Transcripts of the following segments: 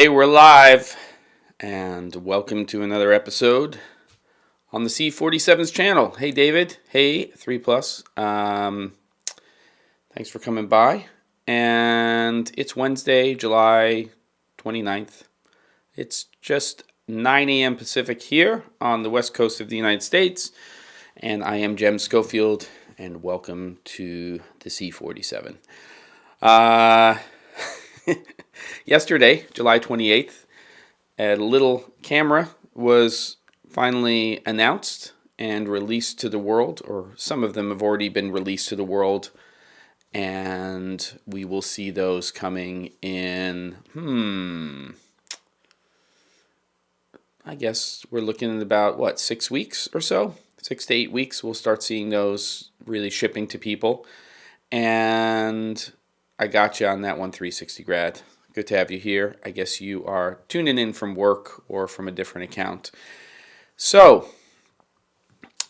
Hey, we're live, and welcome to another episode on the C47's channel. Hey, David. Hey, 3 Plus. Thanks for coming by. And it's Wednesday, July 29th. It's just 9 a.m. Pacific here on the west coast of the United States. And I am Jem Schofield, and welcome to the C47. Yesterday, July 28th, a little camera was finally announced and released to the world, or some of them have already been released to the world, and we will see those coming in, I guess we're looking at about, 6 weeks or so? 6 to 8 weeks, we'll start seeing those really shipping to people. And I got you on that one, 360 grad. Good to have you here. I guess you are tuning in from work or from a different account. So,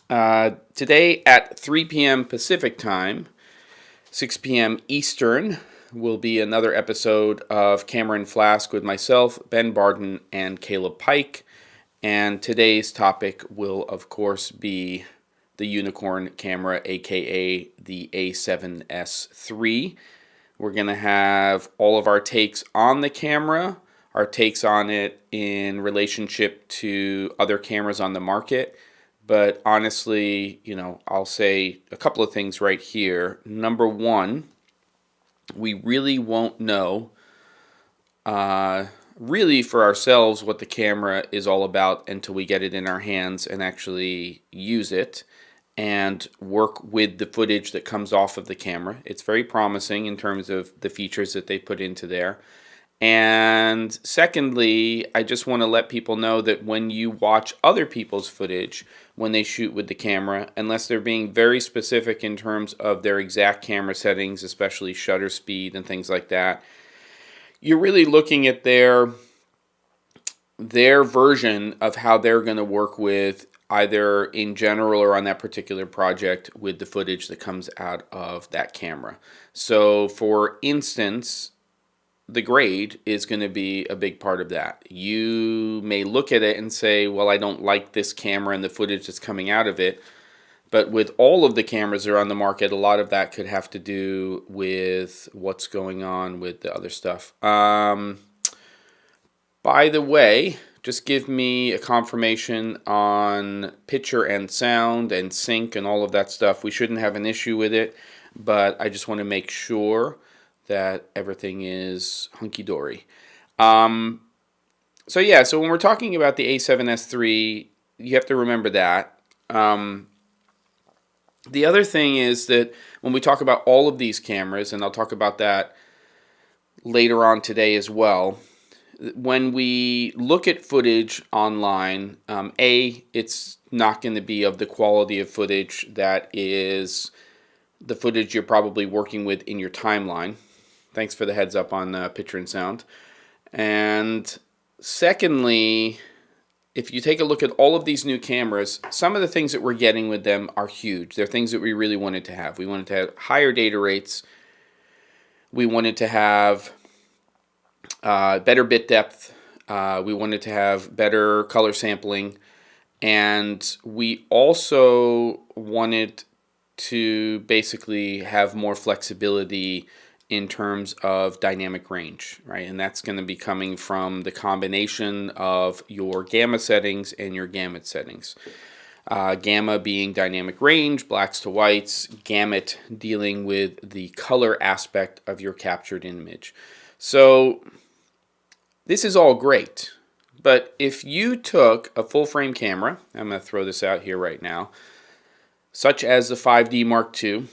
today at 3 p.m. Pacific time, 6 p.m. Eastern, will be another episode of Camera and Flask with myself, Ben Barden, and Caleb Pike. And today's topic will, of course, be the unicorn camera, aka the A7S III. We're going to have all of our takes on the camera, our takes on it in relationship to other cameras on the market. But honestly, I'll say a couple of things right here. Number one, we really won't know really for ourselves what the camera is all about until we get it in our hands and actually use it and work with the footage that comes off of the camera. It's very promising in terms of the features that they put into there. And secondly, I just want to let people know that when you watch other people's footage when they shoot with the camera, unless they're being very specific in terms of their exact camera settings, especially shutter speed and things like that, you're really looking at their version of how they're going to work with either in general or on that particular project with the footage that comes out of that camera. So for instance, the grade is going to be a big part of that. You may look at it and say, well, I don't like this camera and the footage that's coming out of it. But with all of the cameras that are on the market, a lot of that could have to do with what's going on with the other stuff. By the way, just give me a confirmation on picture and sound and sync and all of that stuff. We shouldn't have an issue with it, but I just want to make sure that everything is hunky-dory. So when we're talking about the A7S III, you have to remember that. The other thing is that when we talk about all of these cameras, and I'll talk about that later on today as well, when we look at footage online, it's not going to be of the quality of footage that is the footage you're probably working with in your timeline. Thanks for the heads up on picture and sound. And secondly, if you take a look at all of these new cameras, some of the things that we're getting with them are huge. They're things that we really wanted to have. We wanted to have higher data rates. We wanted to have better bit depth. We wanted to have better color sampling. And we also wanted to basically have more flexibility in terms of dynamic range, right? And that's going to be coming from the combination of your gamma settings and your gamut settings. Gamma being dynamic range, blacks to whites, gamut dealing with the color aspect of your captured image. So this is all great, but if you took a full frame camera, I'm going to throw this out here right now, such as the 5D Mark II,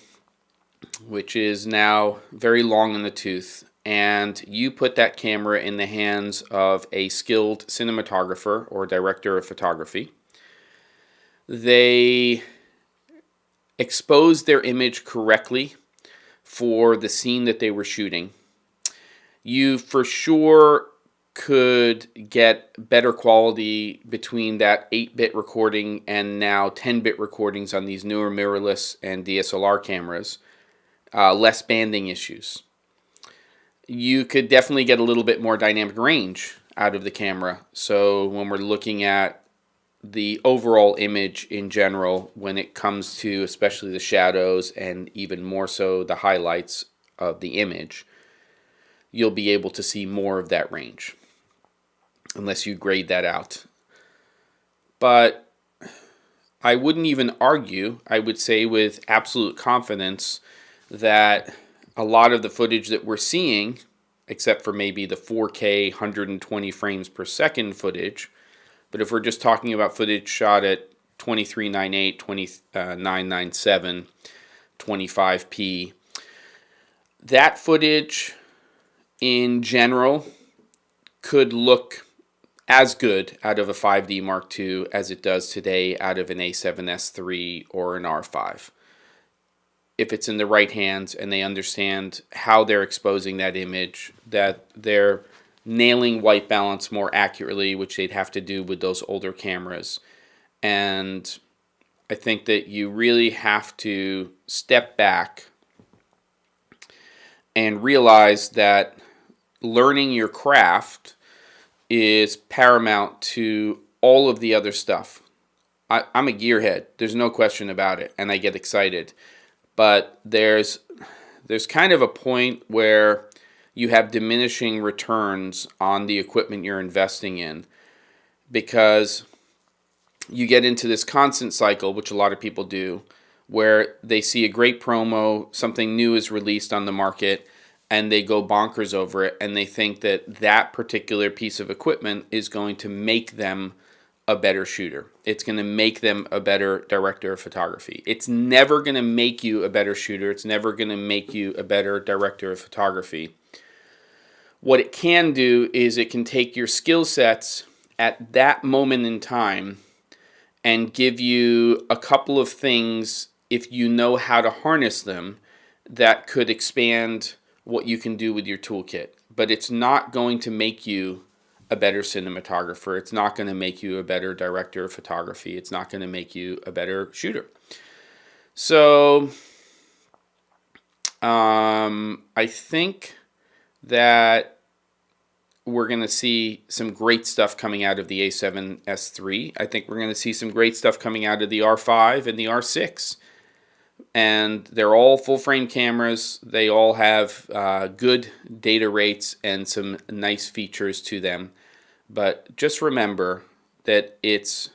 which is now very long in the tooth, and you put that camera in the hands of a skilled cinematographer or director of photography, they exposed their image correctly for the scene that they were shooting. You for sure could get better quality between that 8-bit recording and now 10-bit recordings on these newer mirrorless and DSLR cameras. Less banding issues. You could definitely get a little bit more dynamic range out of the camera. So when we're looking at the overall image in general, when it comes to especially the shadows and even more so the highlights of the image, you'll be able to see more of that range unless you grade that out. But I wouldn't even argue, I would say with absolute confidence, that a lot of the footage that we're seeing, except for maybe the 4K 120 frames per second footage, but if we're just talking about footage shot at 2398, 2997, 25p, that footage in general could look as good out of a 5D Mark II as it does today out of an A7S III or an R5. If it's in the right hands and they understand how they're exposing that image, that they're nailing white balance more accurately, which they'd have to do with those older cameras. And I think that you really have to step back and realize that learning your craft is paramount to all of the other stuff. I'm a gearhead. There's no question about it, and I get excited. But there's kind of a point where you have diminishing returns on the equipment you're investing in, because you get into this constant cycle, which a lot of people do, where they see a great promo, something new is released on the market, and they go bonkers over it, and they think that that particular piece of equipment is going to make them a better shooter. It's going to make them a better director of photography. It's never going to make you a better shooter. It's never going to make you a better director of photography. What it can do is it can take your skill sets at that moment in time and give you a couple of things, if you know how to harness them, that could expand what you can do with your toolkit. But it's not going to make you a better cinematographer. It's not going to make you a better director of photography. It's not going to make you a better shooter. So I think that we're going to see some great stuff coming out of the A7S III. I think we're going to see some great stuff coming out of the R5 and the R6. And they're all full-frame cameras. They all have good data rates and some nice features to them. But just remember that it's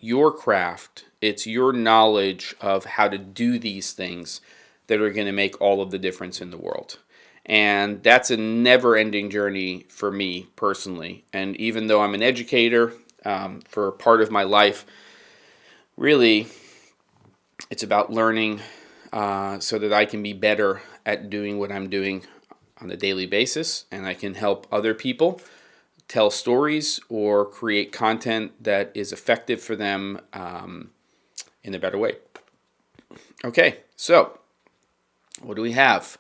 your craft, it's your knowledge of how to do these things that are going to make all of the difference in the world. And that's a never-ending journey for me personally. And even though I'm an educator for part of my life, really, it's about learning so that I can be better at doing what I'm doing on a daily basis, and I can help other people tell stories or create content that is effective for them in a better way. Okay, so what do we have?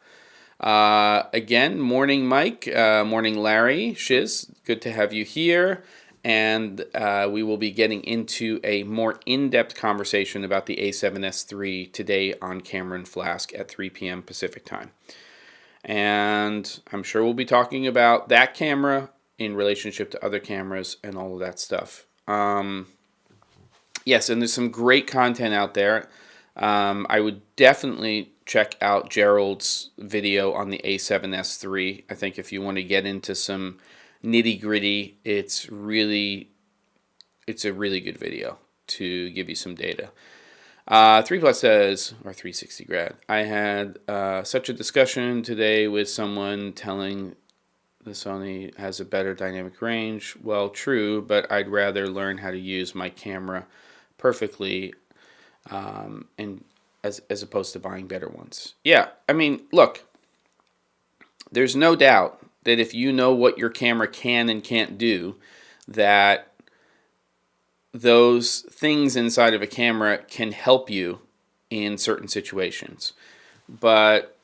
Again, morning Mike, morning Larry, Shiz, good to have you here. And we will be getting into a more in-depth conversation about the A7S III today on Cameron Flask at 3 p.m. Pacific time. And I'm sure we'll be talking about that camera in relationship to other cameras and all of that stuff. Yes, and there's some great content out there. I would definitely check out Gerald's video on the A7S III. I think if you want to get into some nitty-gritty, it's a really good video to give you some data. 3+ says, or 360 grad, I had such a discussion today with someone telling the Sony has a better dynamic range. Well, true, but I'd rather learn how to use my camera perfectly and as opposed to buying better ones. Yeah, I mean, look, there's no doubt that if you know what your camera can and can't do, that those things inside of a camera can help you in certain situations. But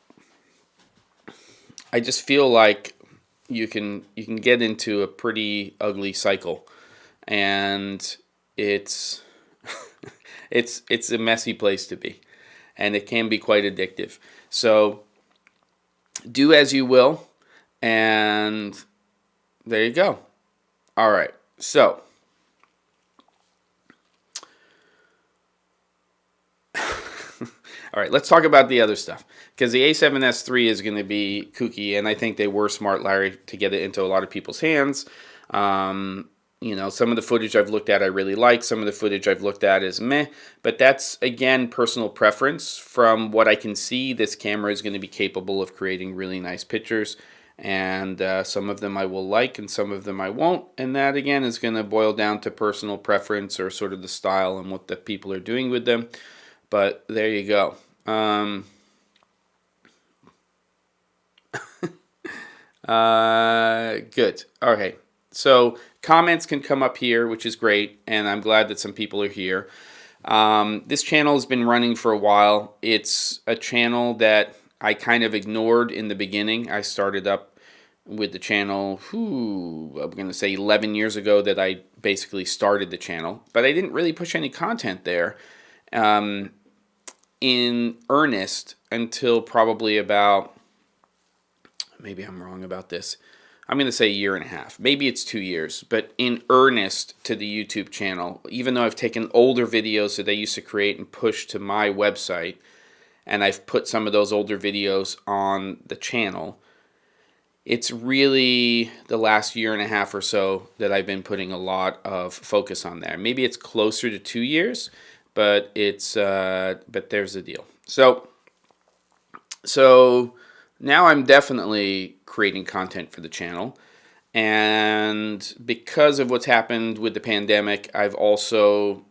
I just feel like you can get into a pretty ugly cycle, and it's it's a messy place to be, and it can be quite addictive. So do as you will. And there you go. All right, so all right, let's talk about the other stuff, because the A7S III is going to be kooky, and I think they were smart, Larry, to get it into a lot of people's hands. You know, some of the footage I've looked at I really like. Some of the footage I've looked at is meh. But that's, again, personal preference. From what I can see, this camera is going to be capable of creating really nice pictures. And some of them I will like and some of them I won't. And that, again, is going to boil down to personal preference or sort of the style and what the people are doing with them. But there you go. Good. Okay. So comments can come up here, which is great, and I'm glad that some people are here. This channel has been running for a while. It's a channel that I kind of ignored in the beginning. I started up with the channel, I'm going to say 11 years ago that I basically started the channel, but I didn't really push any content there in earnest until probably about, maybe I'm wrong about this, I'm going to say a year and a half. Maybe it's 2 years, but in earnest to the YouTube channel, even though I've taken older videos that I used to create and push to my website, and I've put some of those older videos on the channel, it's really the last year and a half or so that I've been putting a lot of focus on there. Maybe it's closer to 2 years, but it's but there's the deal. So now I'm definitely creating content for the channel, and because of what's happened with the pandemic, I've also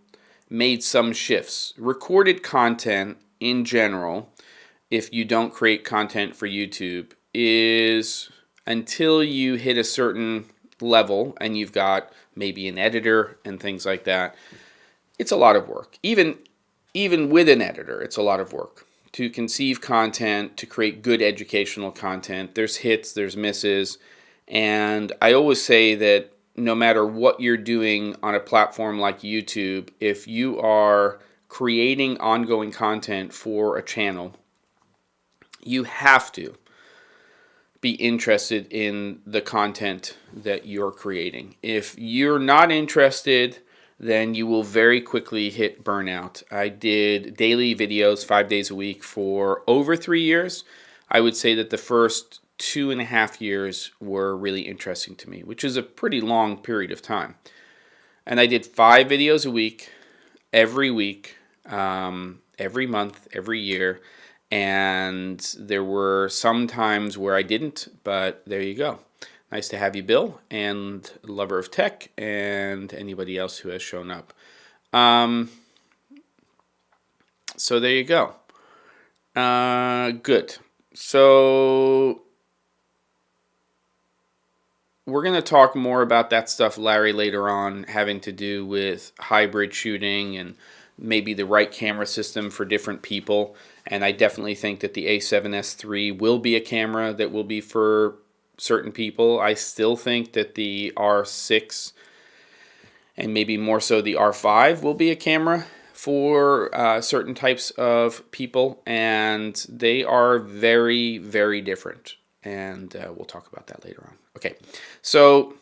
made some shifts. Recorded content in general, if you don't create content for YouTube, is until you hit a certain level and you've got maybe an editor and things like that, it's a lot of work. Even with an editor, it's a lot of work to conceive content, to create good educational content. There's hits, there's misses, and I always say that no matter what you're doing on a platform like YouTube, if you are creating ongoing content for a channel, you have to be interested in the content that you're creating. If you're not interested, then you will very quickly hit burnout. I did daily videos 5 days a week for over 3 years. I would say that the first 2.5 years were really interesting to me, which is a pretty long period of time. And I did 5 videos a week, every week, every month, every year. And there were some times where I didn't, but there you go. Nice to have you, Bill, and lover of tech, and anybody else who has shown up. So there you go. Good. So we're going to talk more about that stuff, Larry, later on, having to do with hybrid shooting and maybe the right camera system for different people. And I definitely think that the A7S III will be a camera that will be for certain people. I still think that the R6 and maybe more so the R5 will be a camera for certain types of people, and they are very, very different. And we'll talk about that later on. Okay, so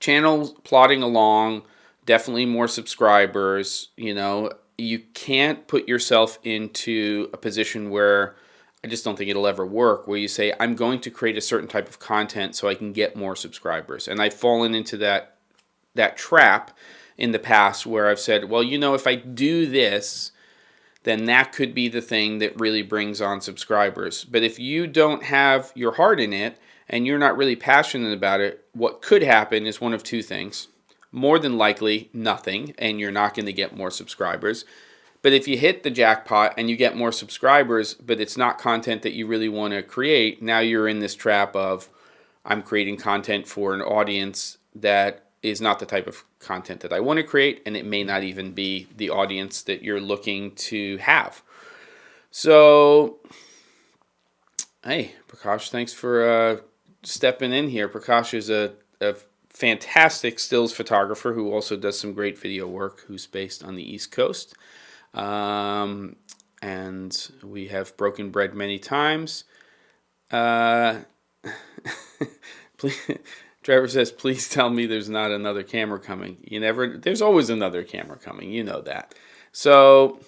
channel plodding along, definitely more subscribers. You know, you can't put yourself into a position where, I just don't think it'll ever work, where you say, I'm going to create a certain type of content so I can get more subscribers. And I've fallen into that trap in the past where I've said, well, you know, if I do this, then that could be the thing that really brings on subscribers. But if you don't have your heart in it and you're not really passionate about it, what could happen is one of two things. More than likely, nothing, and you're not going to get more subscribers. But if you hit the jackpot and you get more subscribers, but it's not content that you really want to create, now you're in this trap of, I'm creating content for an audience that is not the type of content that I want to create, and it may not even be the audience that you're looking to have. So, hey, Prakash, thanks for stepping in here. Prakash is a fantastic stills photographer who also does some great video work, who's based on the East Coast. And we have broken bread many times. Please Trevor says, please tell me there's not another camera coming. There's always another camera coming. You know that. So,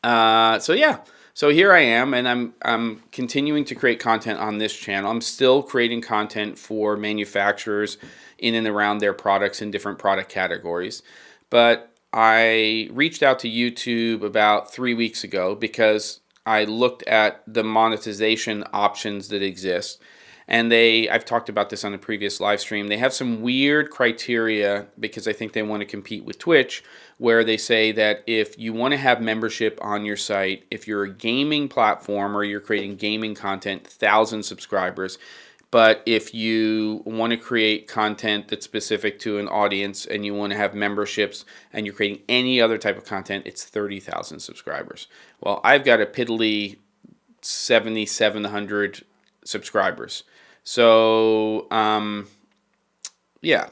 yeah. So here I am, and I'm continuing to create content on this channel. I'm still creating content for manufacturers in and around their products in different product categories. But I reached out to YouTube about 3 weeks ago because I looked at the monetization options that exist. And I've talked about this on a previous live stream. They have some weird criteria because I think they want to compete with Twitch, where they say that if you want to have membership on your site, if you're a gaming platform or you're creating gaming content, 1,000 subscribers. But if you want to create content that's specific to an audience and you want to have memberships and you're creating any other type of content, it's 30,000 subscribers. Well, I've got a piddly 7,700 subscribers. So, yeah,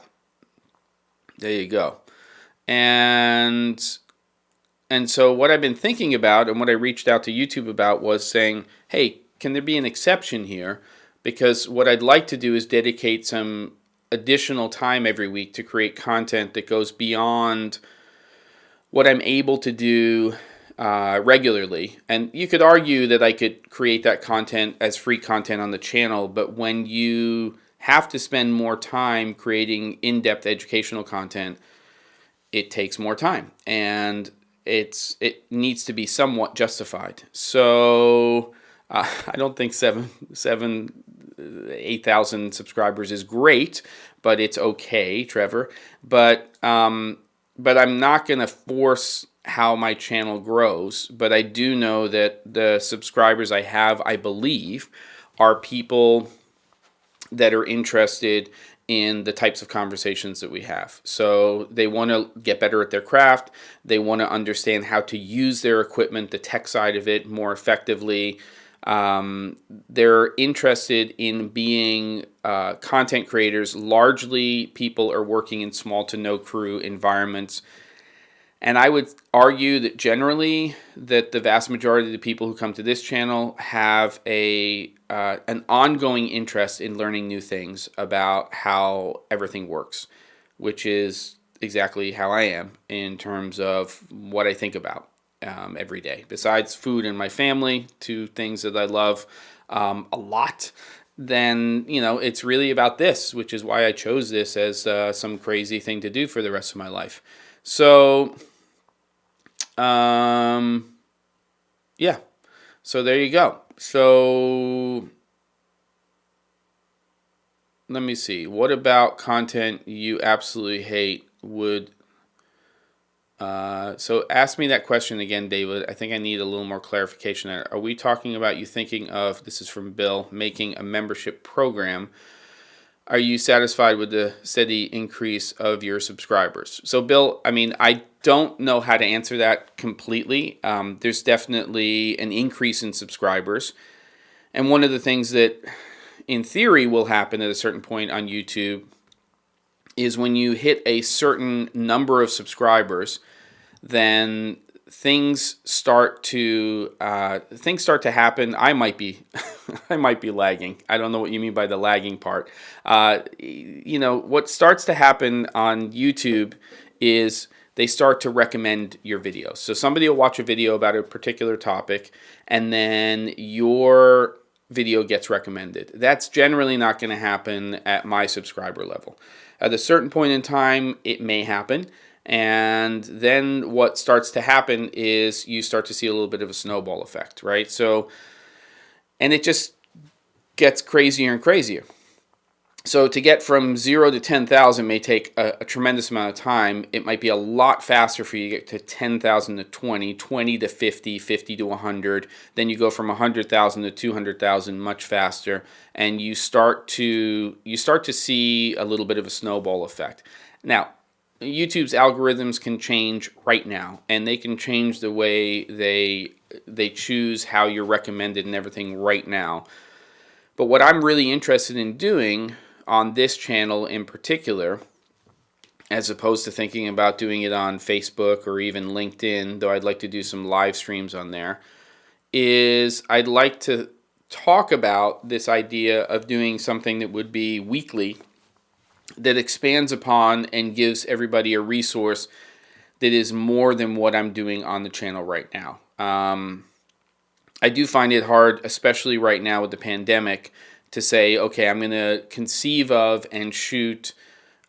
there you go. And so what I've been thinking about and what I reached out to YouTube about was saying, hey, can there be an exception here? Because what I'd like to do is dedicate some additional time every week to create content that goes beyond what I'm able to do regularly. And you could argue that I could create that content as free content on the channel, but when you have to spend more time creating in-depth educational content, it takes more time, and it needs to be somewhat justified. So I don't think 8,000 subscribers is great, but it's okay, Trevor. But I'm not going to force how my channel grows. But I do know that the subscribers I have, I believe, are people that are interested in the types of conversations that we have. So they want to get better at their craft. They want to understand how to use their equipment, the tech side of it, more effectively. They're interested in being content creators. Largely, people are working in small to no crew environments. And I would argue that generally that the vast majority of the people who come to this channel have an ongoing interest in learning new things about how everything works, which is exactly how I am in terms of what I think about every day. Besides food and my family, two things that I love a lot, then it's really about this, which is why I chose this as some crazy thing to do for the rest of my life. So, yeah. So there you go. So let me see. What about content you absolutely hate? So ask me that question again, David. I think I need a little more clarification. Are we talking about you thinking of, this is from Bill, making a membership program? Are you satisfied with the steady increase of your subscribers? So Bill, I don't know how to answer that completely. There's definitely an increase in subscribers. And one of the things that in theory will happen at a certain point on YouTube is when you hit a certain number of subscribers, then things start to happen. I might be lagging. I don't know what you mean by the lagging part. What starts to happen on YouTube is they start to recommend your videos. So somebody will watch a video about a particular topic, and then your video gets recommended. That's generally not going to happen at my subscriber level. At a certain point in time, it may happen. And then what starts to happen is you start to see a little bit of a snowball effect, right? So, and it just gets crazier and crazier. So to get from 0 to 10,000 may take a tremendous amount of time. It might be a lot faster for you to get to 10,000 to 20, 20 to 50, 50 to 100. Then you go from 100,000 to 200,000 much faster, and you start to see a little bit of a snowball effect. Now, YouTube's algorithms can change right now, and they can change the way they choose how you're recommended and everything right now. But what I'm really interested in doing on this channel in particular, as opposed to thinking about doing it on Facebook or even LinkedIn, though I'd like to do some live streams on there, is I'd like to talk about this idea of doing something that would be weekly that expands upon and gives everybody a resource that is more than what I'm doing on the channel right now. I do find it hard, especially right now with the pandemic, to say, okay, I'm going to conceive of and shoot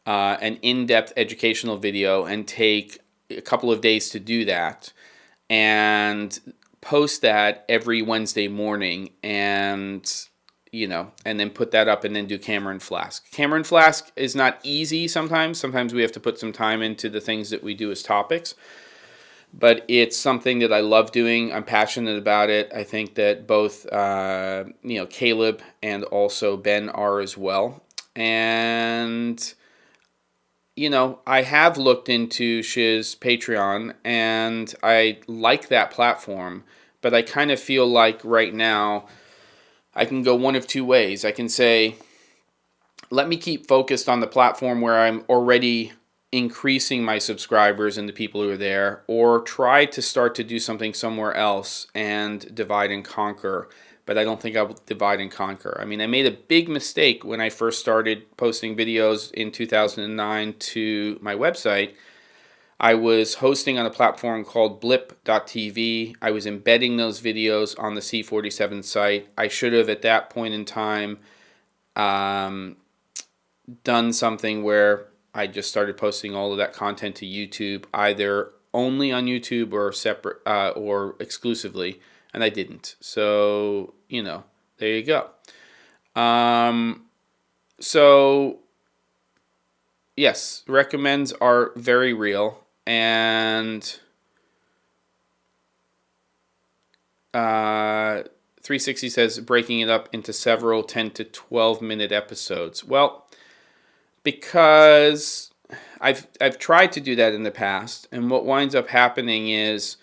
an in-depth educational video and take a couple of days to do that and post that every Wednesday morning and and then put that up and then do Camera and Flask. Camera and Flask is not easy sometimes. Sometimes we have to put some time into the things that we do as topics. But it's something that I love doing. I'm passionate about it. I think that both Caleb and also Ben are as well. And I have looked into Shiz Patreon, and I like that platform, but I kind of feel like right now I can go one of two ways. I can say, let me keep focused on the platform where I'm already increasing my subscribers and the people who are there, or try to start to do something somewhere else and divide and conquer. But I don't think I'll divide and conquer. I mean, I made a big mistake when I first started posting videos in 2009 to my website. I was hosting on a platform called blip.tv. I was embedding those videos on the C47 site. I should have, at that point in time, done something where I just started posting all of that content to YouTube, either only on YouTube or separate or exclusively, and I didn't. So, there you go. So, yes, recommends are very real. And 360 says breaking it up into several 10 to 12 minute episodes. Well, because I've tried to do that in the past, and what winds up happening is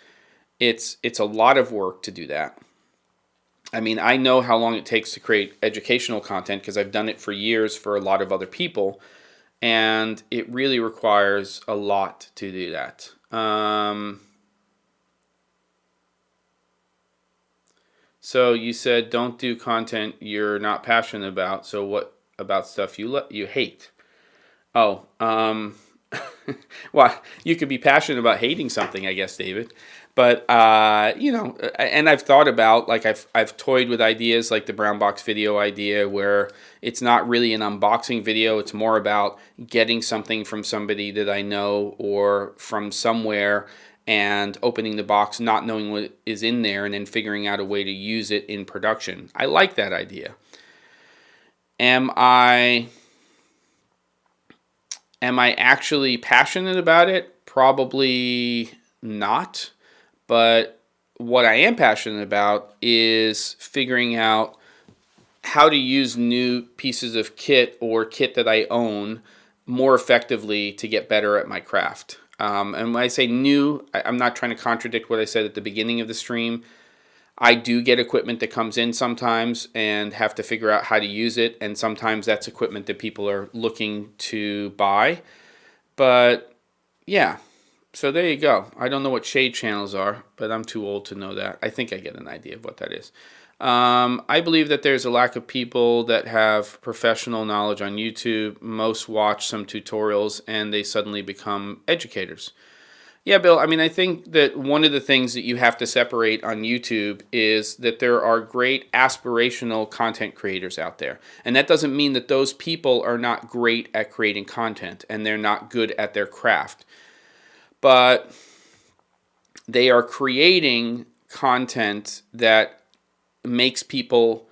it's a lot of work to do that. I mean, I know how long it takes to create educational content because I've done it for years for a lot of other people. And it really requires a lot to do that. So you said don't do content you're not passionate about. So what about stuff you hate? Oh, well, you could be passionate about hating something, I guess, David. But and I've thought about, like, I've toyed with ideas like the brown box video idea, where it's not really an unboxing video. It's more about getting something from somebody that I know or from somewhere and opening the box, not knowing what is in there, and then figuring out a way to use it in production. I like that idea. Am I actually passionate about it? Probably not. But what I am passionate about is figuring out how to use new pieces of kit or kit that I own more effectively to get better at my craft. And when I say new, I'm not trying to contradict what I said at the beginning of the stream. I do get equipment that comes in sometimes and have to figure out how to use it. And sometimes that's equipment that people are looking to buy. But yeah. So there you go. I don't know what shade channels are, but I'm too old to know that. I think I get an idea of what that is. I believe that there's a lack of people that have professional knowledge on YouTube. Most watch some tutorials and they suddenly become educators. Yeah, Bill, I mean, I think that one of the things that you have to separate on YouTube is that there are great aspirational content creators out there. And that doesn't mean that those people are not great at creating content and they're not good at their craft. But they are creating content that makes people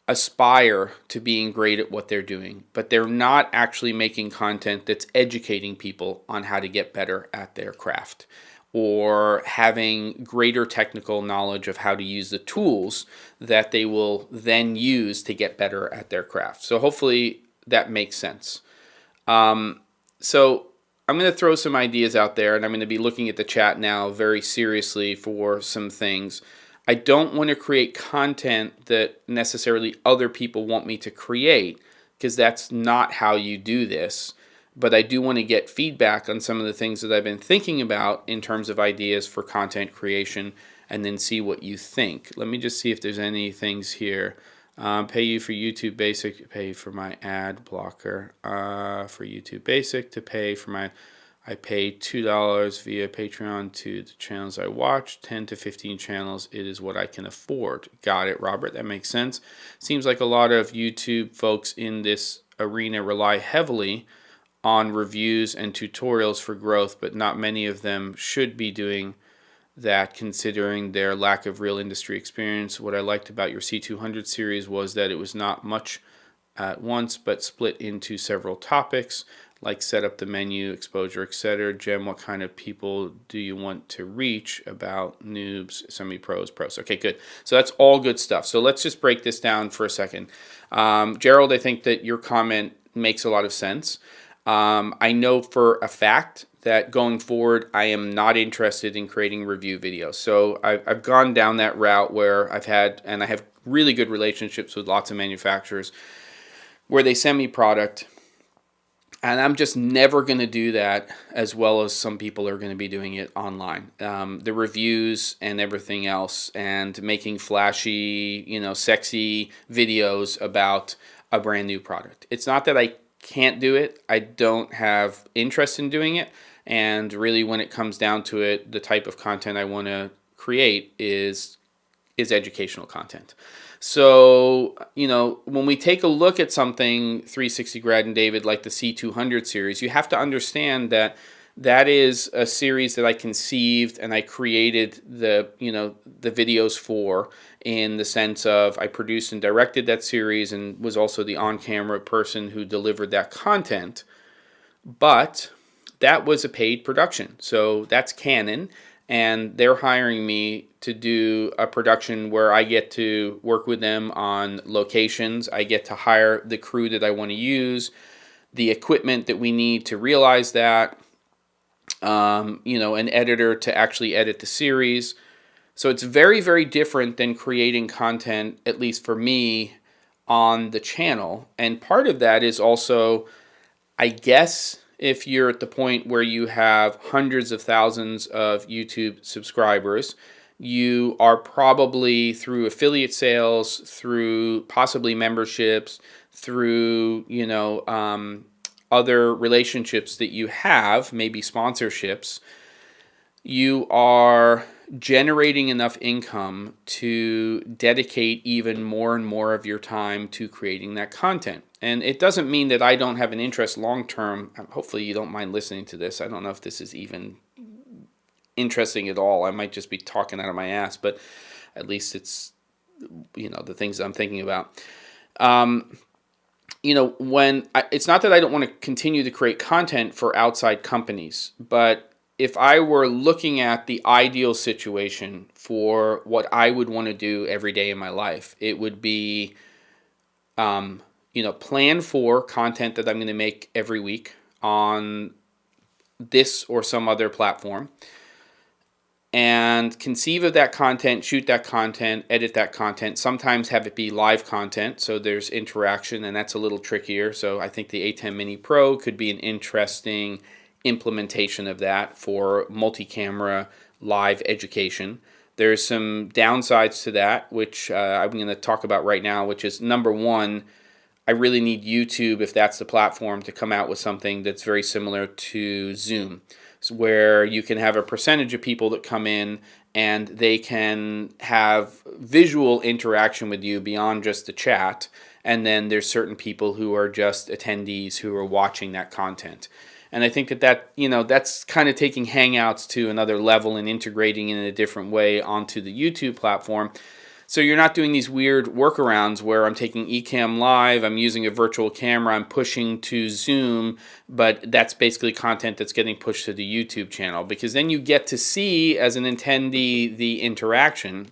aspire to being great at what they're doing, but they're not actually making content that's educating people on how to get better at their craft or having greater technical knowledge of how to use the tools that they will then use to get better at their craft. So hopefully that makes sense. So I'm going to throw some ideas out there, and I'm going to be looking at the chat now very seriously for some things. I don't want to create content that necessarily other people want me to create, because that's not how you do this. But I do want to get feedback on some of the things that I've been thinking about in terms of ideas for content creation, and then see what you think. Let me just see if there's any things here. Pay you for YouTube Basic, pay for my ad blocker. For YouTube Basic to pay for my, I pay $2 via Patreon to the channels I watch, 10 to 15 channels. It is what I can afford. Got it, Robert. That makes sense. Seems like a lot of YouTube folks in this arena rely heavily on reviews and tutorials for growth, but not many of them should be doing that considering their lack of real industry experience. What I liked about your C200 series was that it was not much at once, but split into several topics like set up the menu, exposure, etc. Jem, what kind of people do you want to reach? About noobs, semi-pros, pros. Okay, good. So that's all good stuff. So let's just break this down for a second. Gerald, I think that your comment makes a lot of sense. I know for a fact that going forward, I am not interested in creating review videos. So I've gone down that route where I have really good relationships with lots of manufacturers where they send me product, and I'm just never going to do that as well as some people are going to be doing it online. The reviews and everything else, and making flashy, sexy videos about a brand new product. It's not that I can't do it. I don't have interest in doing it. And really, when it comes down to it, the type of content I want to create is educational content. So, when we take a look at something 360 Grad and David like the C200 series, you have to understand that that is a series that I conceived and I created the videos for, in the sense of I produced and directed that series and was also the on-camera person who delivered that content. But that was a paid production. So that's Canon, and they're hiring me to do a production where I get to work with them on locations. I get to hire the crew that I want to use, the equipment that we need to realize that, an editor to actually edit the series. So it's very, very different than creating content, at least for me, on the channel. And part of that is also, I guess, if you're at the point where you have hundreds of thousands of YouTube subscribers, you are probably, through affiliate sales, through possibly memberships, through other relationships that you have, maybe sponsorships, you are generating enough income to dedicate even more and more of your time to creating that content. And it doesn't mean that I don't have an interest long term. Hopefully you don't mind listening to this. I don't know if this is even interesting at all. I might just be talking out of my ass, but at least it's the things I'm thinking about. It's not that I don't want to continue to create content for outside companies, but if I were looking at the ideal situation for what I would want to do every day in my life, it would be, plan for content that I'm going to make every week on this or some other platform, and conceive of that content, shoot that content, edit that content, sometimes have it be live content, so there's interaction, and that's a little trickier. So I think the A10 Mini Pro could be an interesting implementation of that for multi-camera live education. There's some downsides to that, which I'm going to talk about right now, which is, number one, I really need YouTube, if that's the platform, to come out with something that's very similar to Zoom, where you can have a percentage of people that come in and they can have visual interaction with you beyond just the chat, and then there's certain people who are just attendees who are watching that content. And I think that's kind of taking Hangouts to another level and integrating in a different way onto the YouTube platform. So you're not doing these weird workarounds where I'm taking Ecamm Live, I'm using a virtual camera, I'm pushing to Zoom, but that's basically content that's getting pushed to the YouTube channel, because then you get to see, as an attendee, the interaction.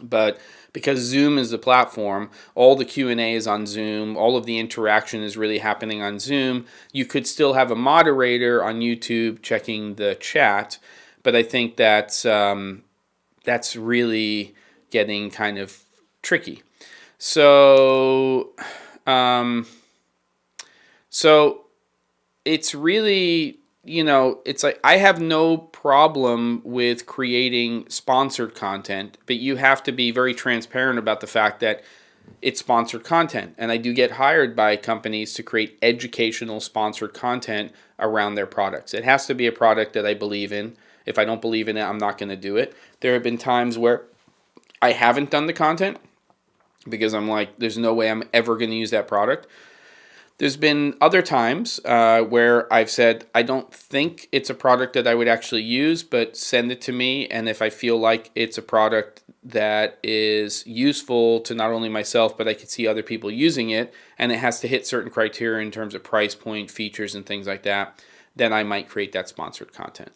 But because Zoom is the platform, all the Q&A is on Zoom, all of the interaction is really happening on Zoom. You could still have a moderator on YouTube checking the chat, but I think that's really getting kind of tricky. So it's really, it's like, I have no problem with creating sponsored content, but you have to be very transparent about the fact that it's sponsored content. And I do get hired by companies to create educational sponsored content around their products. It has to be a product that I believe in. If I don't believe in it, I'm not going to do it. There have been times where I haven't done the content because I'm like, there's no way I'm ever going to use that product. There's been other times where I've said, I don't think it's a product that I would actually use, but send it to me. And if I feel like it's a product that is useful to not only myself, but I could see other people using it, and it has to hit certain criteria in terms of price point, features, and things like that, then I might create that sponsored content.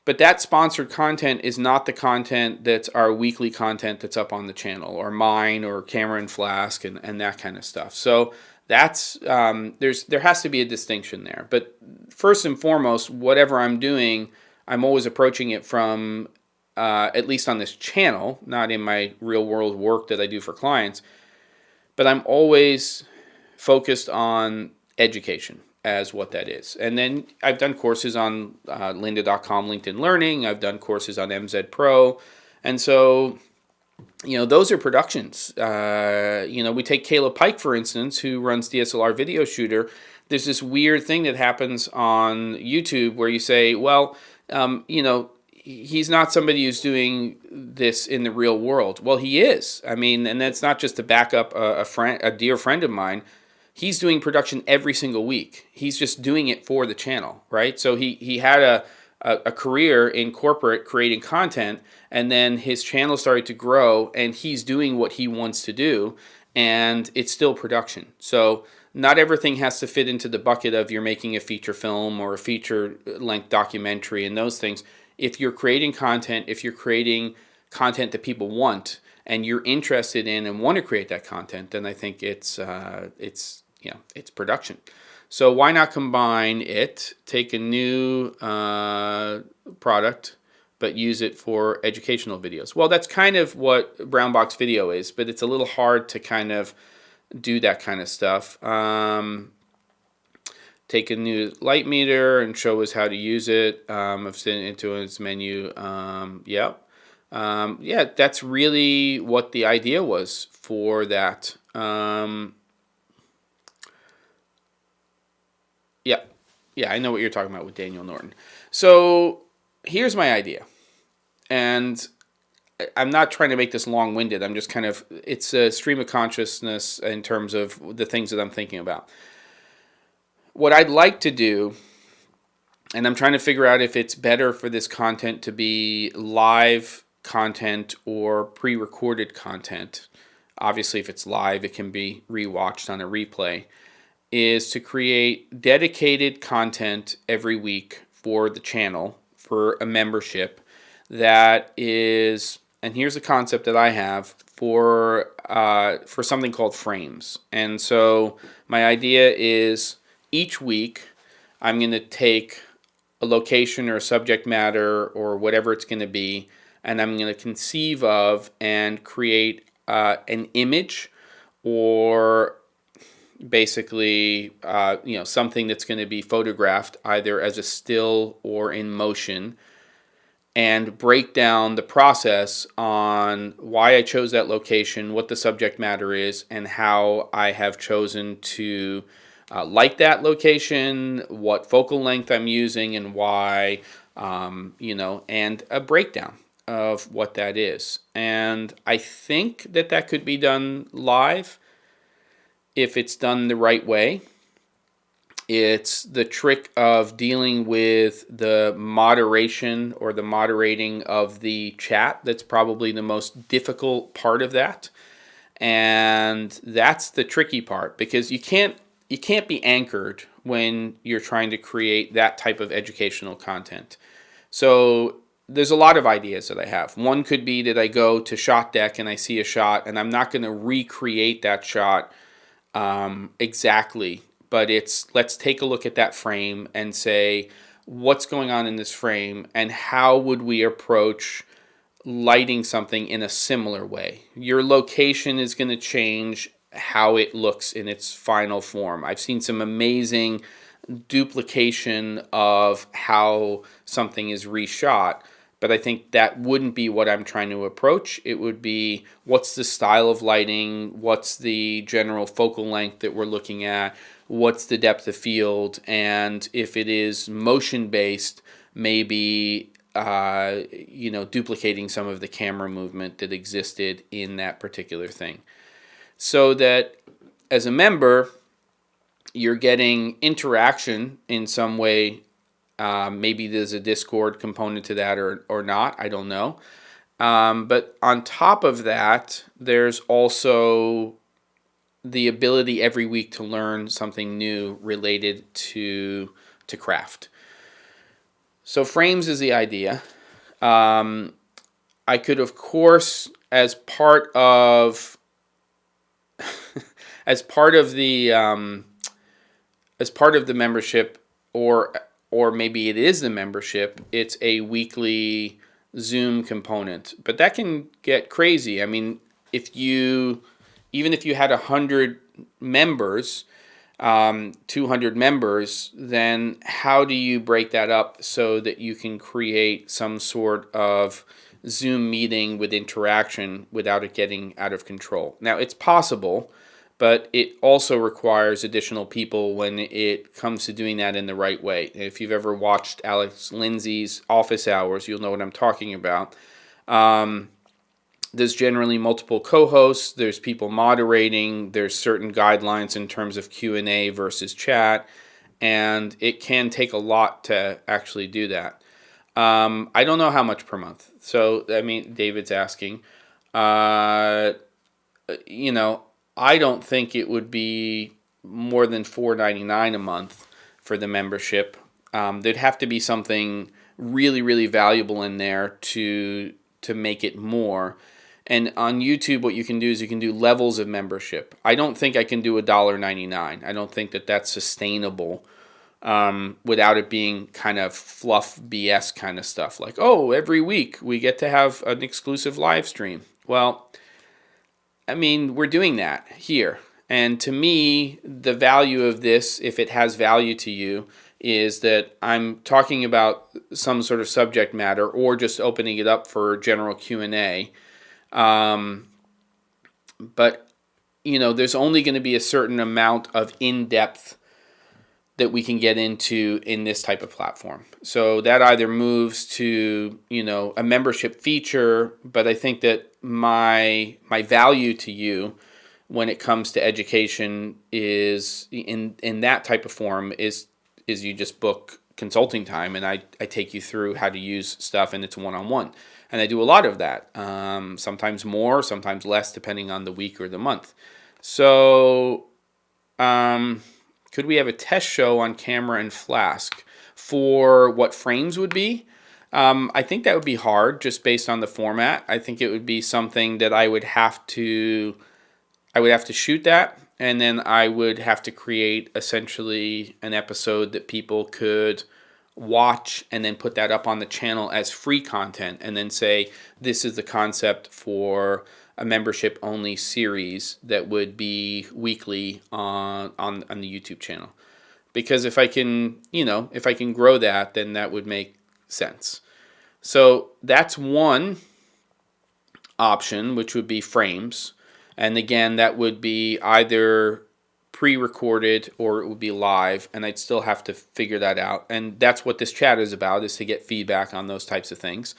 But that sponsored content is not the content that's our weekly content that's up on the channel, or mine, or Cameron Flask, and that kind of stuff. So that's there has to be a distinction there. But first and foremost, whatever I'm doing, I'm always approaching it from, at least on this channel, not in my real world work that I do for clients, but I'm always focused on education as what that is. And then I've done courses on lynda.com, LinkedIn Learning. I've done courses on MZ Pro. And so, those are productions. We take Caleb Pike, for instance, who runs DSLR Video Shooter. There's this weird thing that happens on YouTube where you say, well, he's not somebody who's doing this in the real world. Well, he is. I mean, and that's not just to back up a dear friend of mine. He's doing production every single week. He's just doing it for the channel, right? So he had a career in corporate creating content, and then his channel started to grow, and he's doing what he wants to do, and it's still production. So not everything has to fit into the bucket of you're making a feature film or a feature-length documentary and those things. If you're creating content, if you're creating content that people want, and you're interested in and want to create that content, then I think it's production. So why not combine it, take a new product, but use it for educational videos? Well, that's kind of what Brown Box Video is, but it's a little hard to kind of do that kind of stuff. Take a new light meter and show us how to use it. I've sent it into its menu. That's really what the idea was for that. Yeah, I know what you're talking about with Daniel Norton. So here's my idea. And I'm not trying to make this long-winded. I'm just it's a stream of consciousness in terms of the things that I'm thinking about. What I'd like to do, and I'm trying to figure out if it's better for this content to be live content or pre-recorded content. Obviously, if it's live, it can be rewatched on a replay. Is to create dedicated content every week for the channel, for a membership that is, and here's a concept that I have for something called frames. And so my idea is each week I'm going to take a location or a subject matter or whatever it's going to be, and I'm going to conceive of and create an image, or basically something that's going to be photographed either as a still or in motion, and break down the process on why I chose that location, what the subject matter is, and how I have chosen to light that location, what focal length I'm using, and why, and a breakdown of what that is. And I think that could be done live if it's done the right way. It's the trick of dealing with the moderation or the moderating of the chat that's probably the most difficult part of that. And that's the tricky part, because you can't be anchored when you're trying to create that type of educational content. So there's a lot of ideas that I have. One could be that I go to Shot Deck and I see a shot, and I'm not going to recreate that shot exactly, but let's take a look at that frame and say, what's going on in this frame, and how would we approach lighting something in a similar way? Your location is going to change how it looks in its final form. I've seen some amazing duplication of how something is reshot, But I think that wouldn't be what I'm trying to approach. It would be, what's the style of lighting? What's the general focal length that we're looking at? What's the depth of field? And if it is motion based, maybe duplicating some of the camera movement that existed in that particular thing. So that as a member, you're getting interaction in some way. Maybe there's a Discord component to that or not. I don't know. But on top of that, there's also the ability every week to learn something new related to craft. So frames is the idea. I could, of course, as part of as part of the membership, or maybe it is the membership, it's a weekly Zoom component. But that can get crazy. I mean, even if you had 100 members, 200 members, then how do you break that up so that you can create some sort of Zoom meeting with interaction without it getting out of control? Now, it's possible, but it also requires additional people when it comes to doing that in the right way. If you've ever watched Alex Lindsay's Office Hours, you'll know what I'm talking about. There's generally multiple co-hosts, there's people moderating, there's certain guidelines in terms of Q&A versus chat, and it can take a lot to actually do that. I don't know how much per month. So, I mean, David's asking. I don't think it would be more than $4.99 a month for the membership. There'd have to be something really, really valuable in there to make it more. And on YouTube, what you can do is you can do levels of membership. I don't think I can do $1.99. I don't think that that's sustainable without it being kind of fluff BS kind of stuff. Like, oh, every week we get to have an exclusive live stream. Well, I mean, we're doing that here. And to me, the value of this, if it has value to you, is that I'm talking about some sort of subject matter or just opening it up for general Q&A. But, there's only going to be a certain amount of in-depth that we can get into in this type of platform. So that either moves to, a membership feature, but I think that my value to you when it comes to education is in that type of form is you just book consulting time, and I take you through how to use stuff, and it's one-on-one. And I do a lot of that, sometimes more, sometimes less, depending on the week or the month. So could we have a test show on camera and flask for what frames would be? I think that would be hard just based on the format. I think it would be something that I would have to shoot that, and then I would have to create essentially an episode that people could watch and then put that up on the channel as free content, and then say, this is the concept for a membership only series that would be weekly on the YouTube channel. Because if I can grow that, then that would make sense. So that's one option, which would be frames. And again, that would be either pre-recorded or it would be live, and I'd still have to figure that out. And that's what this chat is about, is to get feedback on those types of things.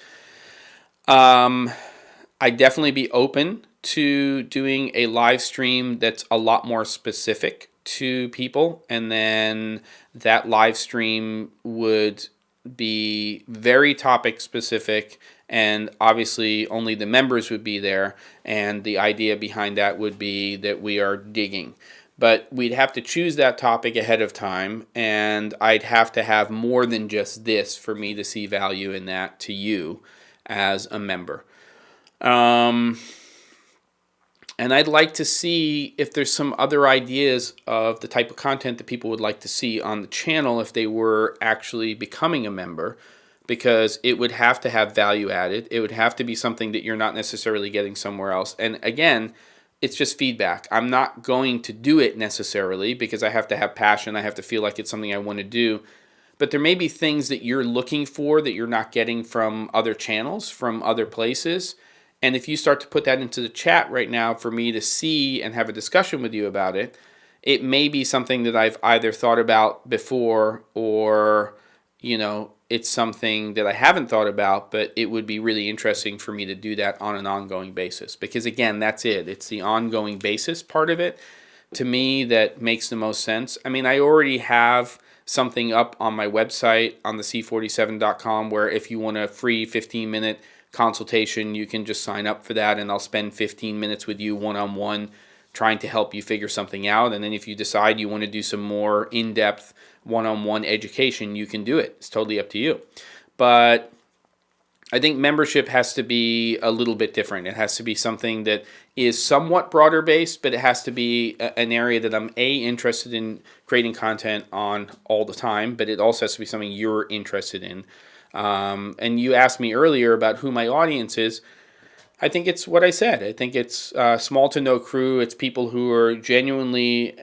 I'd definitely be open to doing a live stream that's a lot more specific to people, and then that live stream would be very topic specific, and obviously only the members would be there, and the idea behind that would be that we are digging. But we'd have to choose that topic ahead of time, and I'd have to have more than just this for me to see value in that to you as a member. And I'd like to see if there's some other ideas of the type of content that people would like to see on the channel if they were actually becoming a member, because it would have to have value added. It would have to be something that you're not necessarily getting somewhere else. And again, it's just feedback. I'm not going to do it necessarily because I have to have passion. I have to feel like it's something I want to do. but there may be things that you're looking for that you're not getting from other channels, from other places. And if you start to put that into the chat right now for me to see and have a discussion with you about it, it may be something that I've either thought about before, or, it's something that I haven't thought about, but it would be really interesting for me to do that on an ongoing basis. Because again, that's it. It's the ongoing basis part of it, to me, that makes the most sense. I mean, I already have something up on my website on the c47.com where if you want a free 15-minute consultation, you can just sign up for that, and I'll spend 15 minutes with you one-on-one trying to help you figure something out. And then if you decide you want to do some more in-depth one-on-one education, you can do it. It's totally up to you. But I think membership has to be a little bit different. It has to be something that is somewhat broader based, but it has to be an area that I'm interested in creating content on all the time, but it also has to be something you're interested in. And you asked me earlier about who my audience is. I think it's what I said. I think it's small to no crew. It's people who are genuinely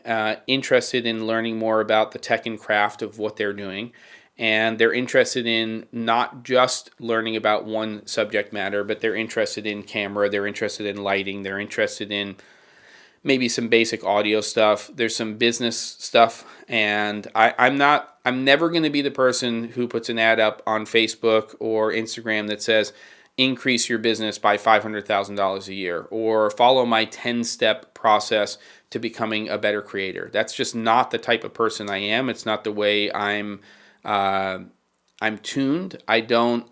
interested in learning more about the tech and craft of what they're doing. And they're interested in not just learning about one subject matter, but they're interested in camera, they're interested in lighting, they're interested in maybe some basic audio stuff. There's some business stuff. And I'm never going to be the person who puts an ad up on Facebook or Instagram that says, increase your business by $500,000 a year, or follow my 10-step process to becoming a better creator. That's just not the type of person I am. It's not the way I'm tuned. I don't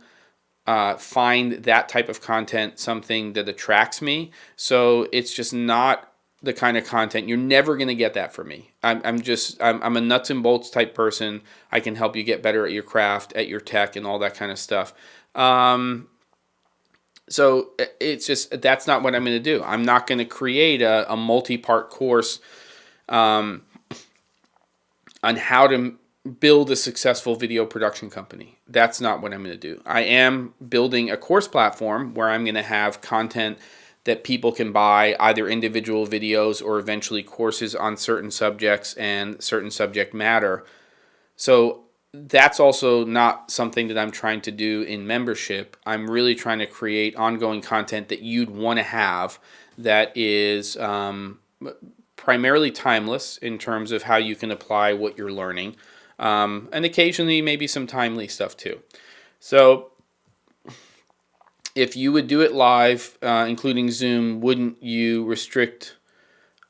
find that type of content something that attracts me. So it's just not the kind of content. You're never going to get that from me. I'm a nuts and bolts type person. I can help you get better at your craft, at your tech, and all that kind of stuff. So it's just, that's not what I'm going to do. I'm not going to create a multi-part course on how to build a successful video production company. That's not what I'm going to do. I am building a course platform where I'm going to have content that people can buy, either individual videos or eventually courses on certain subjects and certain subject matter. So that's also not something that I'm trying to do in membership. I'm really trying to create ongoing content that you'd want to have, that is primarily timeless in terms of how you can apply what you're learning, and occasionally maybe some timely stuff too. So if you would do it live, including Zoom, wouldn't you restrict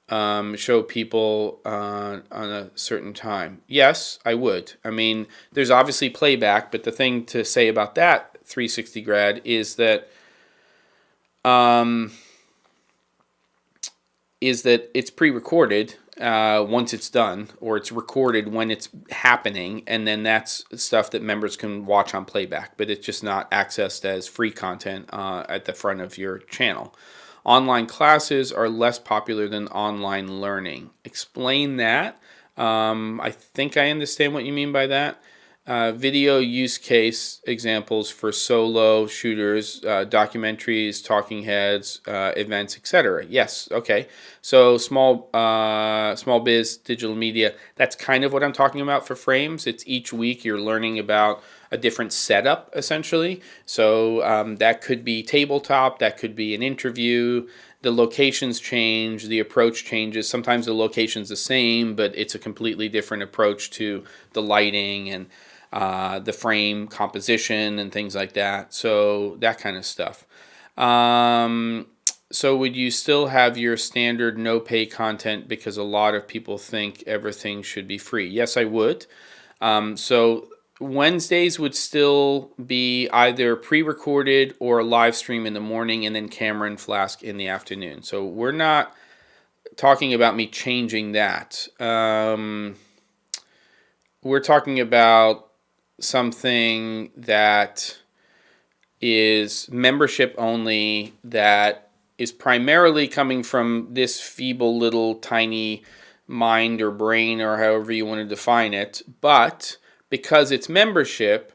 show people on a certain time? Yes, I would. I mean, there's obviously playback, but the thing to say about that 360 grad is that it's pre-recorded once it's done, or it's recorded when it's happening, and then that's stuff that members can watch on playback, but it's just not accessed as free content at the front of your channel. Online classes are less popular than online learning. Explain that. I think I understand what you mean by that. Video use case examples for solo shooters, documentaries, talking heads, events, etc. Yes, okay. So small biz, digital media, that's kind of what I'm talking about for frames. It's each week you're learning about a different setup, essentially. So that could be tabletop, that could be an interview. The locations change, the approach changes. Sometimes the location's the same, but it's a completely different approach to the lighting and the frame composition and things like that. So that kind of stuff. So would you still have your standard no pay content, because a lot of people think everything should be free? Yes, I would. So Wednesdays would still be either pre-recorded or a live stream in the morning, and then camera and flask in the afternoon. So we're not talking about me changing that. We're talking about something that is membership only, that is primarily coming from this feeble little tiny mind or brain, or however you want to define it. But because it's membership,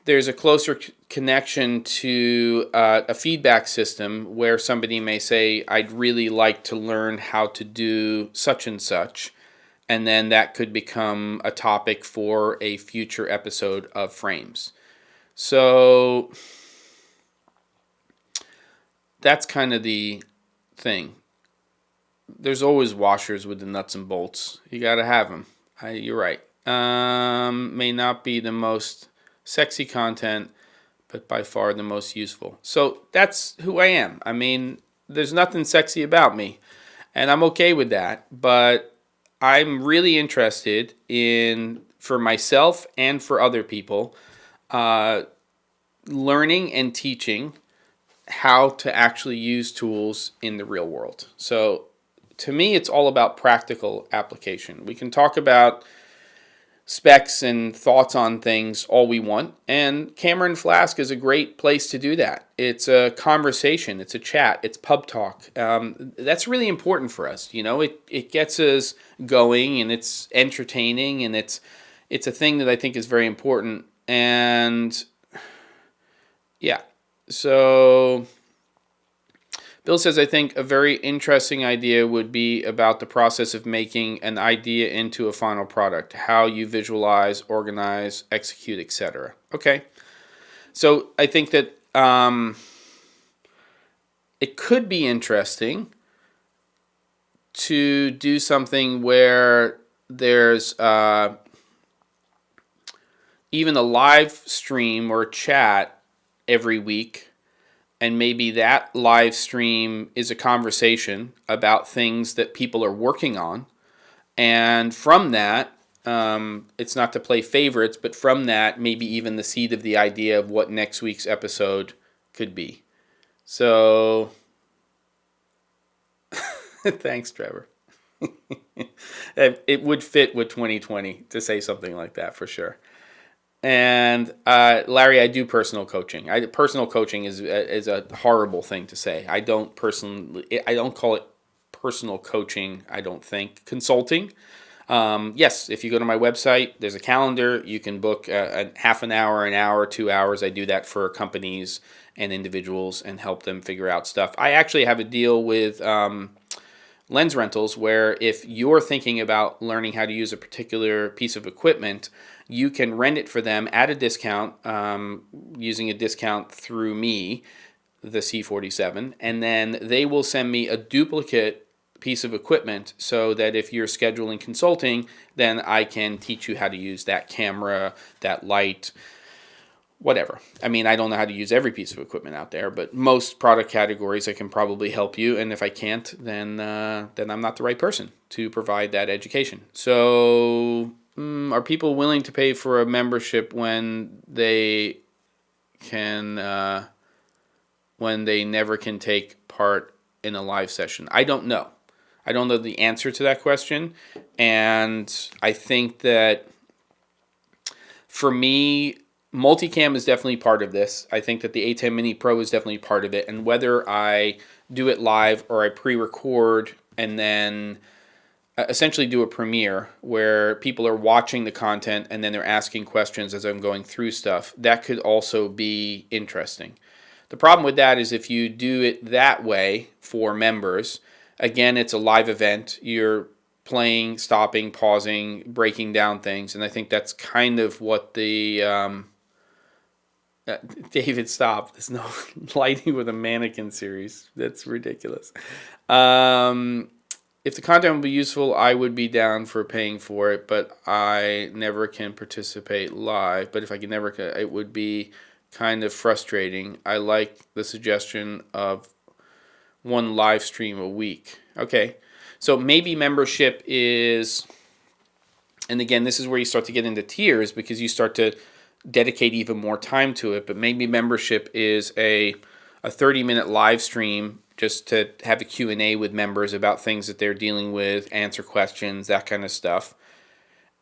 there's a closer connection to a feedback system where somebody may say, I'd really like to learn how to do such and such. And then that could become a topic for a future episode of Frames. So that's kind of the thing. There's always washers with the nuts and bolts. You got to have them. You're right. May not be the most sexy content, but by far the most useful. So that's who I am. I mean, there's nothing sexy about me, and I'm okay with that. But I'm really interested in, for myself and for other people, learning and teaching how to actually use tools in the real world. So to me, it's all about practical application. We can talk about specs and thoughts on things all we want, and Camera and Flask is a great place to do that. It's a conversation, it's a chat, it's pub talk. That's really important for us. It gets us going, and it's entertaining, and it's a thing that I think is very important. And yeah, so Bill says, I think a very interesting idea would be about the process of making an idea into a final product, how you visualize, organize, execute, etc. Okay. So I think that it could be interesting to do something where there's even a live stream or chat every week. And maybe that live stream is a conversation about things that people are working on. And from that, it's not to play favorites, but from that, maybe even the seed of the idea of what next week's episode could be. So, thanks, Trevor. It would fit with 2020 to say something like that for sure. And Larry, I do personal coaching. Personal coaching is a horrible thing to say. I don't call it personal coaching. I don't think consulting. Yes, if you go to my website, there's a calendar. You can book a half an hour, 2 hours. I do that for companies and individuals and help them figure out stuff. I actually have a deal with lens rentals where if you're thinking about learning how to use a particular piece of equipment, you can rent it for them at a discount, using a discount through me, the C47, and then they will send me a duplicate piece of equipment so that if you're scheduling consulting, then I can teach you how to use that camera, that light, whatever. I mean, I don't know how to use every piece of equipment out there, but most product categories I can probably help you, and if I can't, then I'm not the right person to provide that education. So are people willing to pay for a membership when they never can take part in a live session? I don't know. I don't know the answer to that question. And I think that for me, multicam is definitely part of this. I think that the A10 Mini Pro is definitely part of it. And whether I do it live or I pre-record and then essentially do a premiere where people are watching the content and then they're asking questions as I'm going through stuff, that could also be interesting. The problem with that is if you do it that way for members, again, it's a live event. You're playing, stopping, pausing, breaking down things, and I think that's kind of what the David, stop. There's no lighting with a mannequin series. That's ridiculous. If the content would be useful, I would be down for paying for it, but I never can participate live. But if I could never, it would be kind of frustrating. I like the suggestion of one live stream a week. Okay, so maybe membership is, and again, this is where you start to get into tiers because you start to dedicate even more time to it, but maybe membership is a 30-minute live stream just to have a Q&A with members about things that they're dealing with, answer questions, that kind of stuff.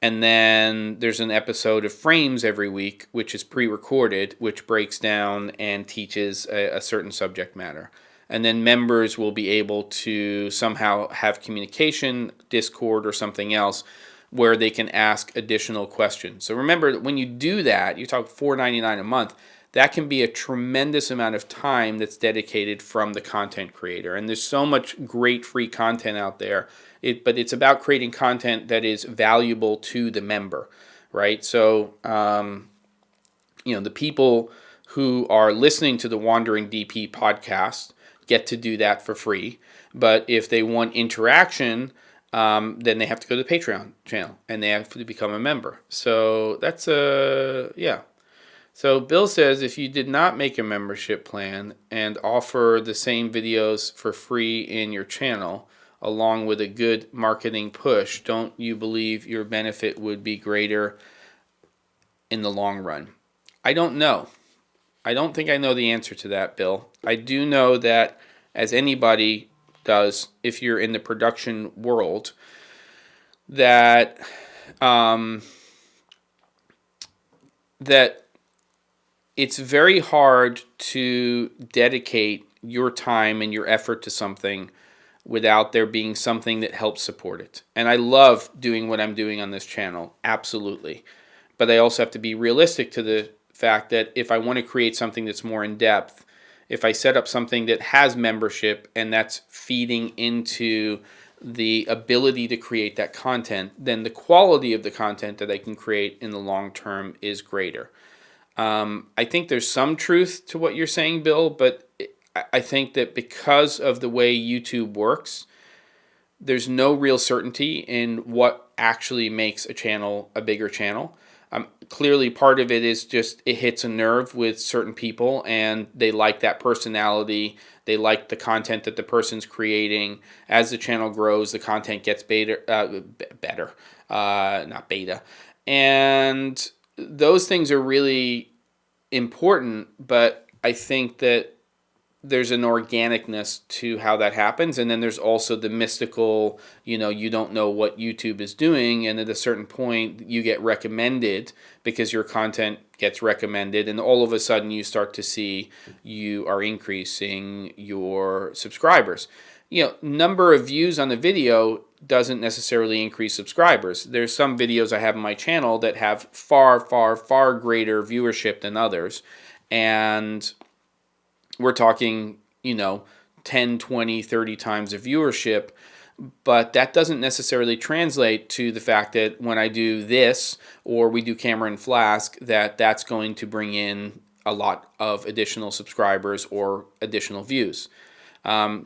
And then there's an episode of Frames every week, which is pre-recorded, which breaks down and teaches a certain subject matter. And then members will be able to somehow have communication, Discord or something else, where they can ask additional questions. So remember, when you do that, you talk $4.99 a month, that can be a tremendous amount of time that's dedicated from the content creator. And there's so much great free content out there. But it's about creating content that is valuable to the member, right? So, the people who are listening to the Wandering DP podcast get to do that for free. But if they want interaction, then they have to go to the Patreon channel and they have to become a member. So that's yeah. So Bill says if you did not make a membership plan and offer the same videos for free in your channel, along with a good marketing push, don't you believe your benefit would be greater in the long run? I don't know. I don't think I know the answer to that, Bill. I do know that, as anybody does, if you're in the production world, that that it's very hard to dedicate your time and your effort to something without there being something that helps support it. And I love doing what I'm doing on this channel, absolutely. But I also have to be realistic to the fact that if I want to create something that's more in depth, if I set up something that has membership and that's feeding into the ability to create that content, then the quality of the content that I can create in the long term is greater. I think there's some truth to what you're saying, Bill, but I think that because of the way YouTube works, there's no real certainty in what actually makes a channel a bigger channel. Clearly, part of it is just it hits a nerve with certain people, and they like that personality. They like the content that the person's creating. As the channel grows, the content gets better, not beta. And those things are really important, but I think that there's an organicness to how that happens. And then there's also the mystical, you don't know what YouTube is doing. And at a certain point, you get recommended because your content gets recommended. And all of a sudden, you start to see you are increasing your subscribers. Number of views on the video doesn't necessarily increase subscribers. There's some videos I have on my channel that have far, far, far greater viewership than others. And we're talking, 10, 20, 30 times the viewership. But that doesn't necessarily translate to the fact that when I do this or we do Camera and Flask, that's going to bring in a lot of additional subscribers or additional views.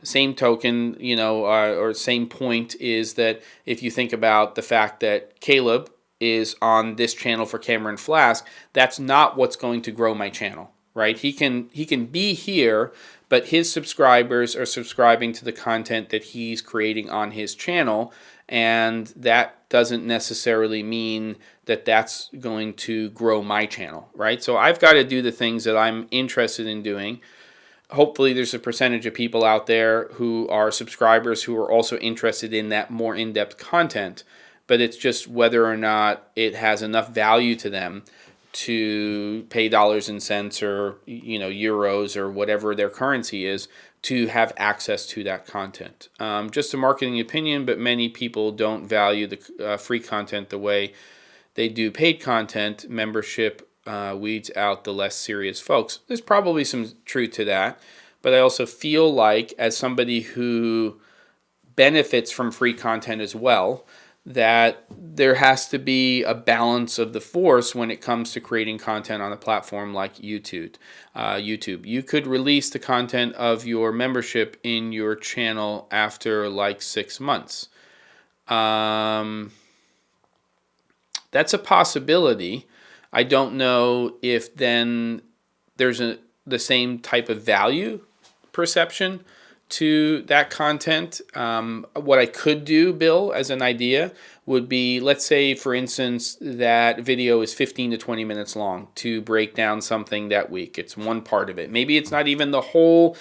Same token, or same point is that if you think about the fact that Caleb is on this channel for Camera and Flask, that's not what's going to grow my channel, right? He can be here, but his subscribers are subscribing to the content that he's creating on his channel, and that doesn't necessarily mean that that's going to grow my channel, right? So I've got to do the things that I'm interested in doing. Hopefully there's a percentage of people out there who are subscribers who are also interested in that more in-depth content, but it's just whether or not it has enough value to them to pay dollars and cents or euros or whatever their currency is to have access to that content. Just a marketing opinion, but many people don't value the free content the way they do paid content. Membership weeds out the less serious folks. There's probably some truth to that, but I also feel like, as somebody who benefits from free content as well, that there has to be a balance of the force when it comes to creating content on a platform like YouTube. You could release the content of your membership in your channel after like 6 months. That's a possibility. I don't know if then there's the same type of value perception to that content. What I could do, Bill, as an idea, would be, let's say, for instance, that video is 15 to 20 minutes long to break down something that week. It's one part of it. Maybe it's not even the whole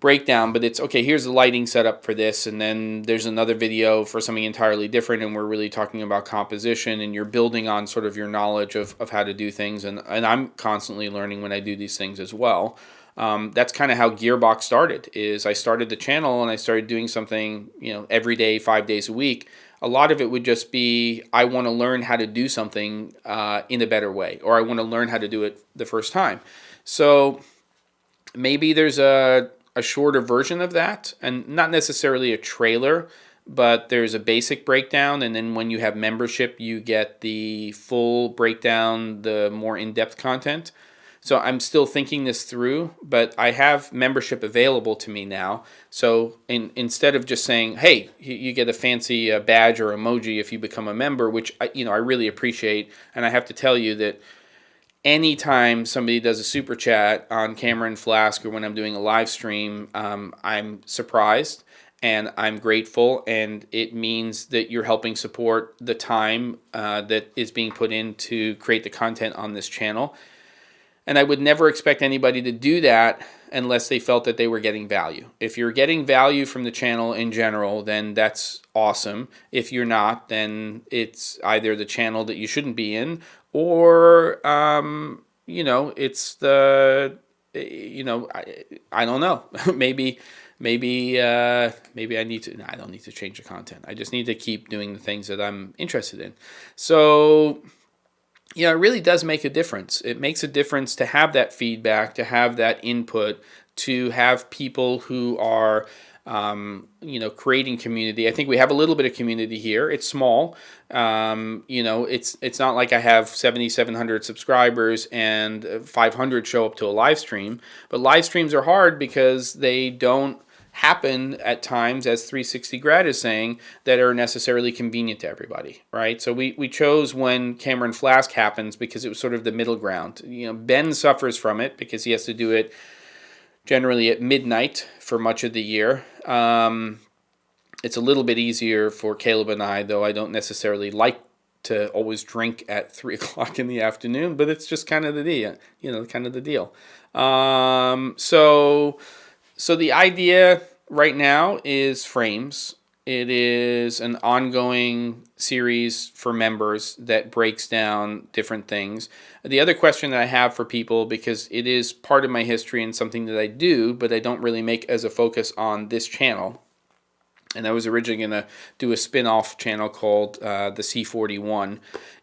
breakdown, but it's, okay, here's the lighting setup for this, and then there's another video for something entirely different, and we're really talking about composition, and you're building on sort of your knowledge of how to do things, and I'm constantly learning when I do these things as well. That's kind of how Gearbox started. Is I started the channel and I started doing something, every day, 5 days a week. A lot of it would just be, I want to learn how to do something in a better way, or I want to learn how to do it the first time. So maybe there's a shorter version of that, and not necessarily a trailer, but there's a basic breakdown, and then when you have membership, you get the full breakdown, the more in-depth content. So I'm still thinking this through, but I have membership available to me now. So instead of just saying, "Hey, you get a fancy badge or emoji if you become a member," which I really appreciate, and I have to tell you that anytime somebody does a super chat on Cameron Flask or when I'm doing a live stream, I'm surprised and I'm grateful, and it means that you're helping support the time that is being put in to create the content on this channel. And I would never expect anybody to do that unless they felt that they were getting value. If you're getting value from the channel in general, then that's awesome. If you're not, then it's either the channel that you shouldn't be in, or it's the, I don't know. maybe I need to. No, I don't need to change the content. I just need to keep doing the things that I'm interested in. So it really does make a difference. It makes a difference to have that feedback, to have that input, to have people who are, creating community. I think we have a little bit of community here. It's small. It's not like I have 7,700 subscribers and 500 show up to a live stream. But live streams are hard because they don't happen at times, as 360 Grad is saying, that are necessarily convenient to everybody, right? So we chose when Cameron Flask happens because it was sort of the middle ground. Ben suffers from it because he has to do it generally at midnight for much of the year. It's a little bit easier for Caleb and I, though I don't necessarily like to always drink at 3 o'clock in the afternoon, but it's just kind of the deal. So the idea right now is frames. It is an ongoing series for members that breaks down different things. The other question that I have for people, because it is part of my history and something that I do, but I don't really make as a focus on this channel, and I was originally going to do a spin-off channel called the C41,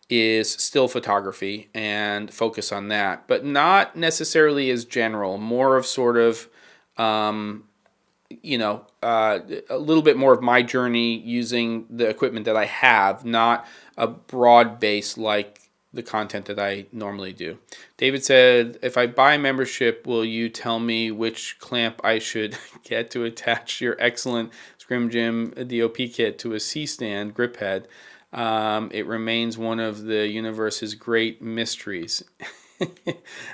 is still photography and focus on that, but not necessarily as general, more of sort of a little bit more of my journey using the equipment that I have, not a broad base like the content that I normally do. David said, if I buy membership, will you tell me which clamp I should get to attach your excellent Scrim Jim DOP kit to a C-stand grip head? It remains one of the universe's great mysteries.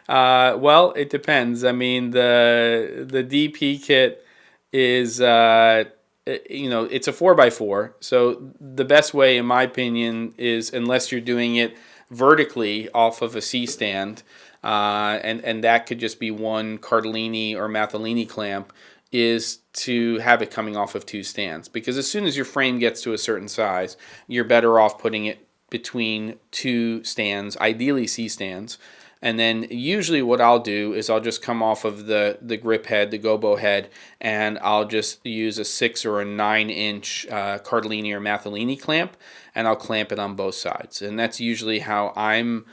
Well, it depends. I mean, the DP kit is, it's a 4x4. So the best way, in my opinion, is, unless you're doing it vertically off of a C-stand, and that could just be one Cardellini or Mathellini clamp, is to have it coming off of 2 stands. Because as soon as your frame gets to a certain size, you're better off putting it between 2 stands, ideally C-stands. And then usually what I'll do is I'll just come off of the grip head, the gobo head, and I'll just use a 6 or a 9-inch Cardellini or Mathellini clamp, and I'll clamp it on both sides. And that's usually how I'm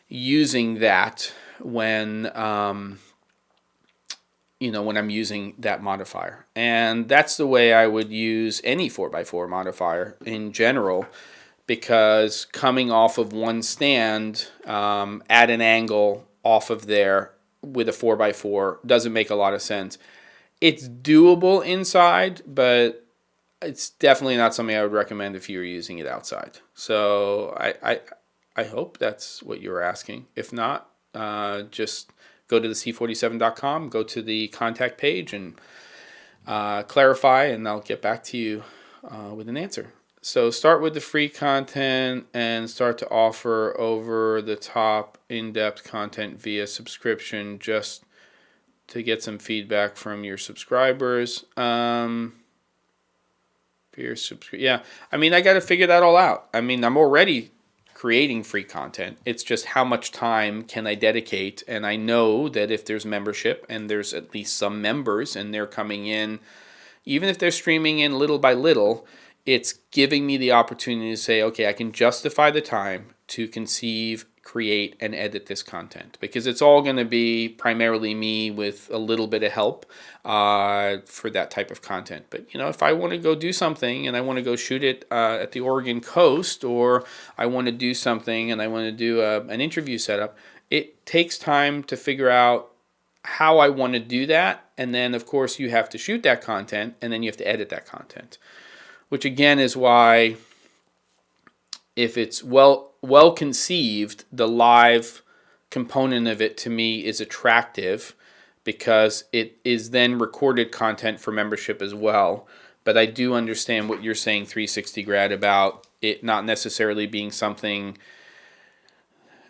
using that when when I'm using that modifier. And that's the way I would use any 4x4 modifier in general, because coming off of one stand at an angle off of there with a 4x4 doesn't make a lot of sense. It's doable inside, but it's definitely not something I would recommend if you're using it outside. So I hope that's what you were asking. If not, just go to the c47.com, go to the contact page, and clarify, and I'll get back to you with an answer. So start with the free content and start to offer over-the-top, in-depth content via subscription just to get some feedback from your subscribers. Yeah, I mean, I got to figure that all out. I mean, I'm already creating free content. It's just how much time can I dedicate? And I know that if there's membership and there's at least some members and they're coming in, even if they're streaming in little by little, it's giving me the opportunity to say, okay, I can justify the time to conceive, create, and edit this content, because it's all going to be primarily me with a little bit of help for that type of content. But if I want to go do something and I want to go shoot it at the Oregon coast, or I want to do something and I want to do an interview setup, it takes time to figure out how I want to do that. And then, of course, you have to shoot that content, and then you have to edit that content, which again is why, if it's well conceived, the live component of it to me is attractive, because it is then recorded content for membership as well. But I do understand what you're saying, 360 grad, about it not necessarily being something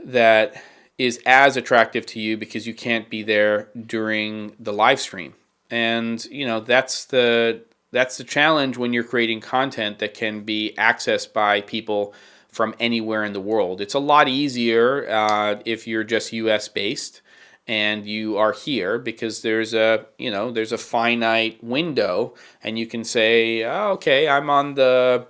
that is as attractive to you because you can't be there during the live stream. And that's the challenge when you're creating content that can be accessed by people from anywhere in the world. It's a lot easier if you're just US based and you are here, because there's a finite window, and you can say, oh, okay, I'm on the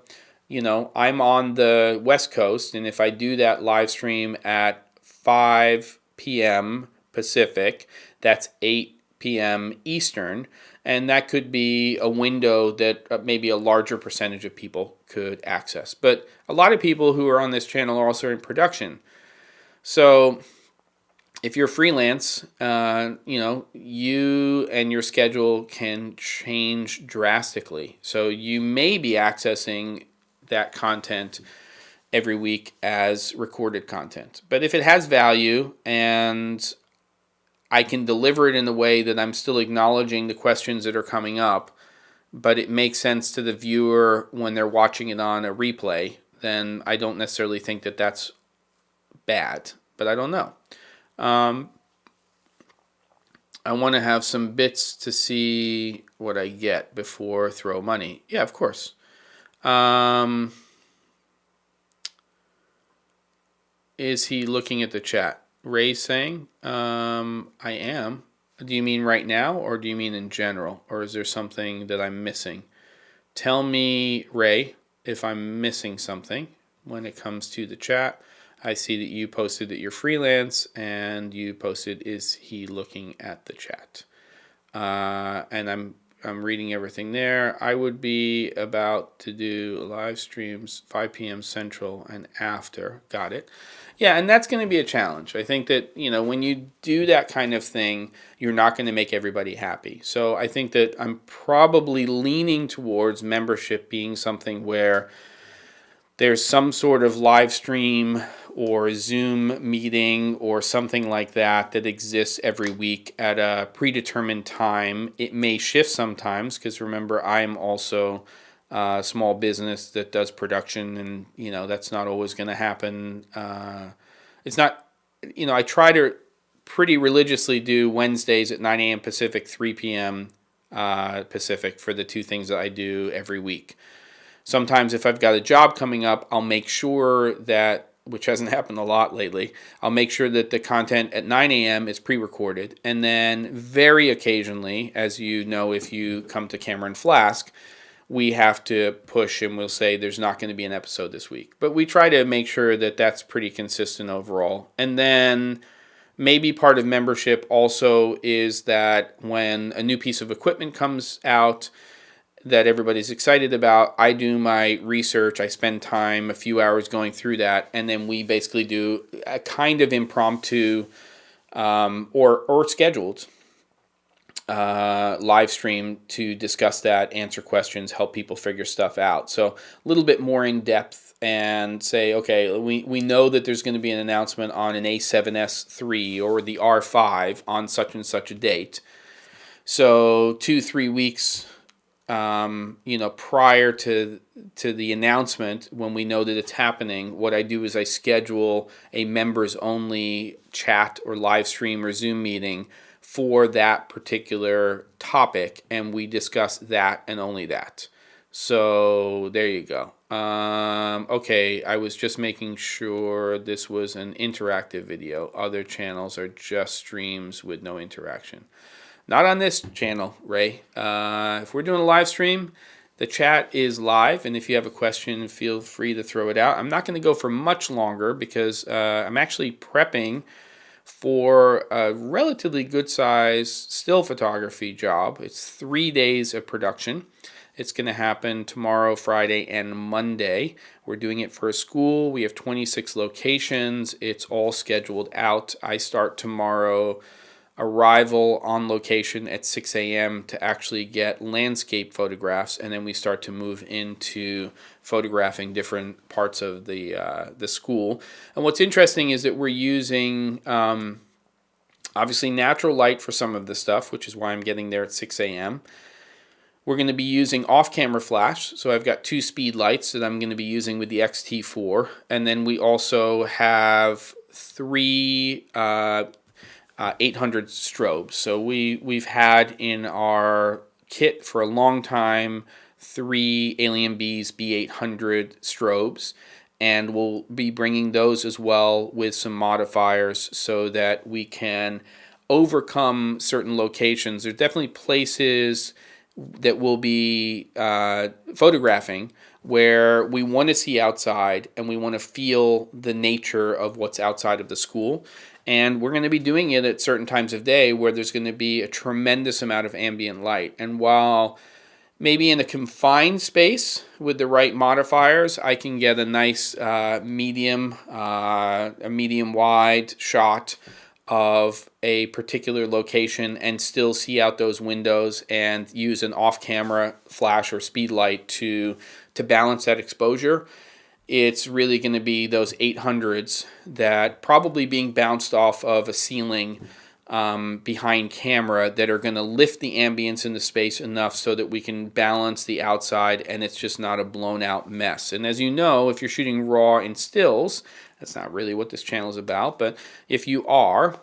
West Coast, and if I do that live stream at 5 p.m. Pacific, that's 8 p.m. Eastern, and that could be a window that maybe a larger percentage of people could access. But a lot of people who are on this channel are also in production. So if you're freelance, you and your schedule can change drastically. So you may be accessing that content every week as recorded content. But if it has value and I can deliver it in a way that I'm still acknowledging the questions that are coming up, but it makes sense to the viewer when they're watching it on a replay, then I don't necessarily think that that's bad. But I don't know. I want to have some bits to see what I get before throw money. Yeah, of course. Is he looking at the chat? Ray's saying, I am. Do you mean right now, or do you mean in general? Or is there something that I'm missing? Tell me, Ray, if I'm missing something when it comes to the chat. I see that you posted that you're freelance, and you posted, is he looking at the chat? And I'm reading everything there. I would be about to do live streams 5 p.m. Central and after. Got it. Yeah, and that's going to be a challenge. I think that, when you do that kind of thing, you're not going to make everybody happy. So I think that I'm probably leaning towards membership being something where there's some sort of live stream or Zoom meeting or something like that exists every week at a predetermined time. It may shift sometimes, because remember, I'm also a small business that does production, and that's not always going to happen. It's not, I try to pretty religiously do Wednesdays at 9 a.m. Pacific, 3 p.m. Pacific for the two things that I do every week. Sometimes if I've got a job coming up, I'll make sure that, which hasn't happened a lot lately, I'll make sure that the content at 9 a.m. is pre-recorded. And then very occasionally, as you know, if you come to Cameron Flask, we have to push and we'll say there's not going to be an episode this week. But we try to make sure that that's pretty consistent overall. And then maybe part of membership also is that when a new piece of equipment comes out that everybody's excited about, I do my research, I spend time, a few hours going through that, and then we basically do a kind of impromptu or scheduled live stream to discuss that, answer questions, help people figure stuff out. So a little bit more in depth, and say, okay, we know that there's going to be an announcement on an A7S III or the R5 on such and such a date. So 2-3 weeks prior to the announcement, when we know that it's happening, what I do is I schedule a members only chat or live stream or Zoom meeting for that particular topic, and we discuss that and only that. So there you go. Okay, I was just making sure this was an interactive video. Other channels are just streams with no interaction. Not on this channel, Ray. If we're doing a live stream, The chat is live, and if you have a question, feel free to throw it out. I'm not going to go for much longer because I'm actually prepping for a relatively good size still photography job. It's 3 days of production. It's going to happen tomorrow, Friday, and Monday. We're doing it for a school. We have 26 locations. It's all scheduled out. I start tomorrow, arrival on location at 6 a.m. to actually get landscape photographs, and then we start to move into photographing different parts of the school. And what's interesting is that we're using obviously natural light for some of the stuff, which is why I'm getting there at 6 a.m. We're going to be using off-camera flash, so I've got 2 speed lights that I'm going to be using with the XT4, and then we also have 3 800 strobes. So we've had in our kit for a long time 3 Alien Bees B800 strobes, and we'll be bringing those as well with some modifiers so that we can overcome certain locations. There's definitely places that we'll be photographing where we want to see outside and we want to feel the nature of what's outside of the school. And we're going to be doing it at certain times of day where there's going to be a tremendous amount of ambient light. And while maybe in a confined space with the right modifiers, I can get a nice medium wide shot of a particular location and still see out those windows and use an off-camera flash or speed light to balance that exposure. It's really going to be those 800s that probably being bounced off of a ceiling behind camera that are going to lift the ambience in the space enough so that we can balance the outside and it's just not a blown out mess. And as you know, if you're shooting raw in stills, that's not really what this channel is about, but if you are,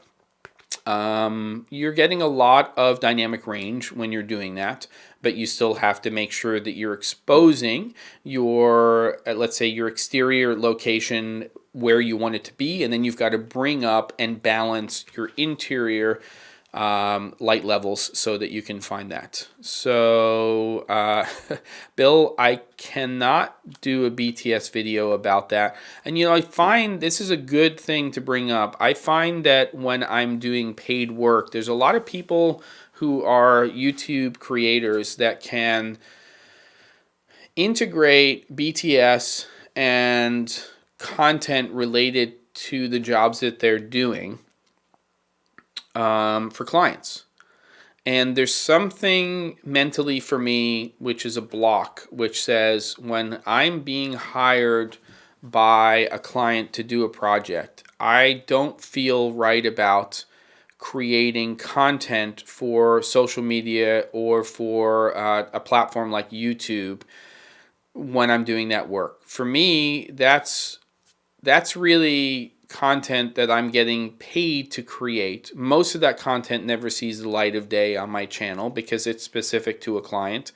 you're getting a lot of dynamic range when you're doing that, but you still have to make sure that you're exposing your, let's say, your exterior location where you want it to be, and then you've got to bring up and balance your interior light levels so that you can find that. So, Bill, I cannot do a BTS video about that. And, I find this is a good thing to bring up. I find that when I'm doing paid work, there's a lot of people who are YouTube creators that can integrate BTS and content related to the jobs that they're doing for clients. And there's something mentally for me which is a block, which says when I'm being hired by a client to do a project, I don't feel right about creating content for social media or for a platform like YouTube when I'm doing that work. For me, that's really content that I'm getting paid to create. Most of that content never sees the light of day on my channel because it's specific to a client.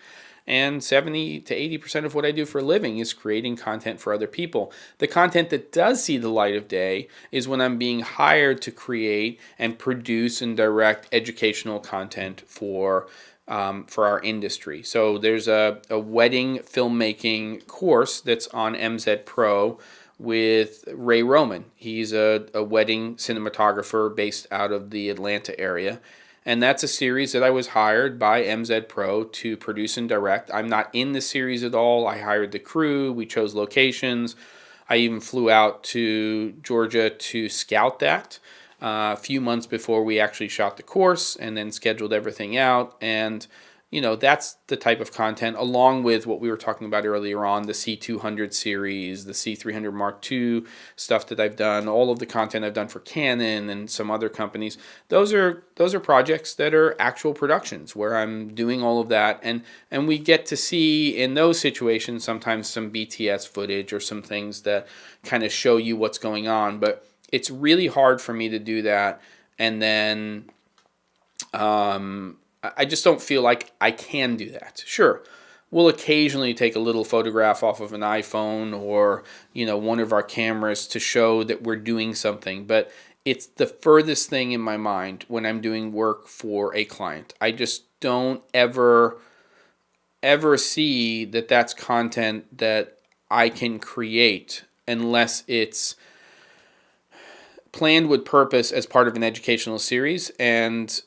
And 70 to 80% of what I do for a living is creating content for other people. The content that does see the light of day is when I'm being hired to create and produce and direct educational content for our industry. So there's a wedding filmmaking course that's on MZ Pro with Ray Roman. He's a wedding cinematographer based out of the Atlanta area. And that's a series that I was hired by MZ Pro to produce and direct. I'm not in the series at all. I hired the crew. We chose locations. I even flew out to Georgia to scout that a few months before we actually shot the course and then scheduled everything out. And that's the type of content, along with what we were talking about earlier on, the C200 series, the C300 Mark II stuff that I've done, all of the content I've done for Canon and some other companies. Those are projects that are actual productions where I'm doing all of that, and we get to see in those situations sometimes some BTS footage or some things that kind of show you what's going on. But it's really hard for me to do that, and then I just don't feel like I can do that. Sure, we'll occasionally take a little photograph off of an iPhone or, one of our cameras to show that we're doing something, but it's the furthest thing in my mind when I'm doing work for a client. I just don't ever ever see that that's content that I can create unless it's planned with purpose as part of an educational series. And,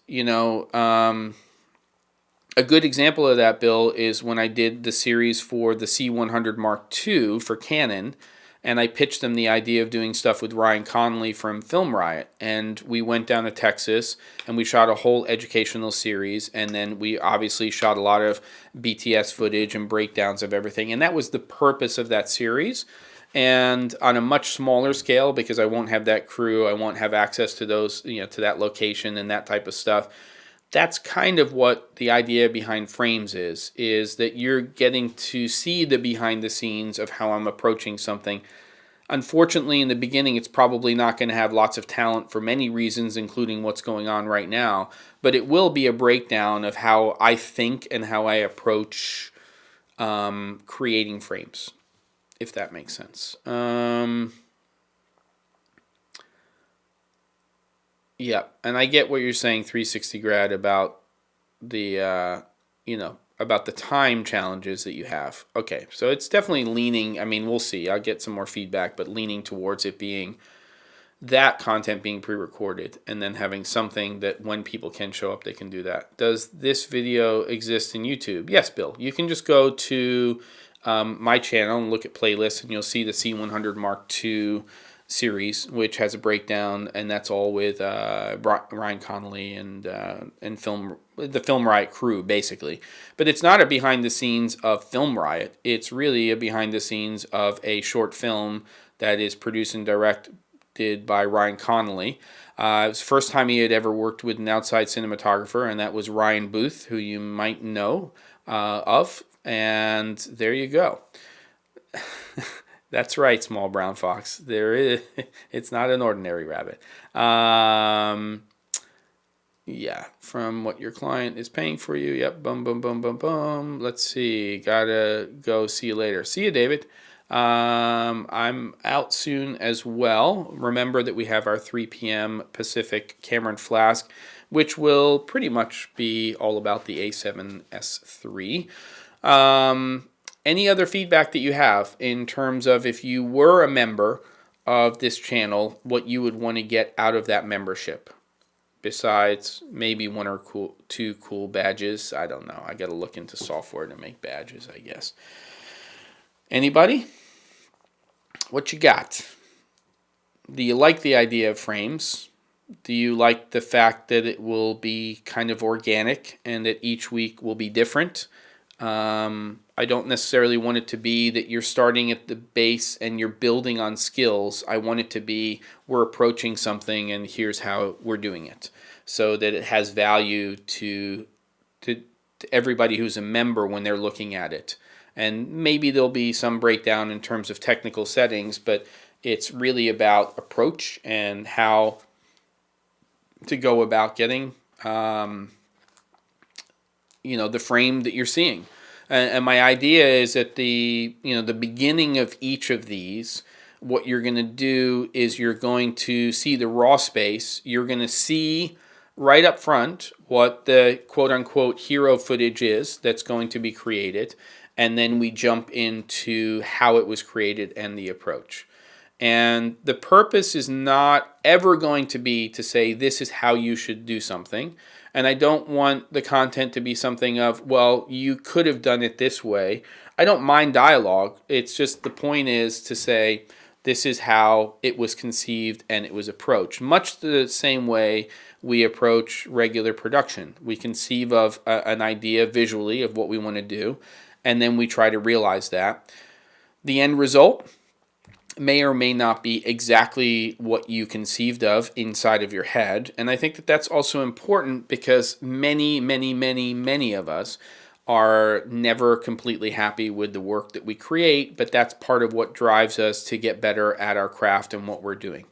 a good example of that, Bill, is when I did the series for the C100 Mark II for Canon, and I pitched them the idea of doing stuff with Ryan Connolly from Film Riot. And we went down to Texas, and we shot a whole educational series, and then we obviously shot a lot of BTS footage and breakdowns of everything. And that was the purpose of that series. And on a much smaller scale, because I won't have that crew, I won't have access to those, to that location and that type of stuff. That's kind of what the idea behind frames is that you're getting to see the behind the scenes of how I'm approaching something. Unfortunately, in the beginning, it's probably not going to have lots of talent for many reasons, including what's going on right now, but it will be a breakdown of how I think and how I approach creating frames, if that makes sense. Yeah, and I get what you're saying, 360 grad, about the about the time challenges that you have. Okay, so it's definitely leaning. I mean, we'll see. I'll get some more feedback, but leaning towards it being that content being pre-recorded and then having something that when people can show up, they can do that. Does this video exist in YouTube? Yes, Bill. You can just go to my channel and look at playlists, and you'll see the C100 Mark II series, which has a breakdown, and that's all with Ryan Connolly and the Film Riot crew, basically. But it's not a behind the scenes of Film Riot. It's really a behind the scenes of a short film that is produced and directed by Ryan Connolly. It was the first time he had ever worked with an outside cinematographer, and that was Ryan Booth, who you might know of. And there you go. That's right, small brown fox. It's not an ordinary rabbit. Yeah, from what your client is paying for you. Yep, boom, boom, boom, boom, boom. Let's see. Gotta go. See you later. See you, David. I'm out soon as well. Remember that we have our 3 p.m. Pacific Cameron Flask, which will pretty much be all about the A7S III. Any other feedback that you have in terms of, if you were a member of this channel, what you would want to get out of that membership? Besides maybe one or two cool badges. I don't know. I got to look into software to make badges, I guess. Anybody? What you got? Do you like the idea of frames? Do you like the fact that it will be kind of organic and that each week will be different? I don't necessarily want it to be that you're starting at the base and you're building on skills. I want it to be, we're approaching something and here's how we're doing it, so that it has value to everybody who's a member when they're looking at it. And maybe there'll be some breakdown in terms of technical settings, but it's really about approach and how to go about getting the frame that you're seeing. And my idea is at the beginning of each of these, what you're going to do is you're going to see the raw space. You're going to see right up front what the quote-unquote hero footage is that's going to be created, and then we jump into how it was created and the approach. And the purpose is not ever going to be to say this is how you should do something. And I don't want the content to be something of, well, you could have done it this way. I don't mind dialogue. It's just the point is to say this is how it was conceived and it was approached. Much the same way we approach regular production. We conceive of an idea visually of what we want to do, and then we try to realize that. The end result may or may not be exactly what you conceived of inside of your head. And I think that that's also important because many, many, many, many of us are never completely happy with the work that we create, but that's part of what drives us to get better at our craft and what we're doing.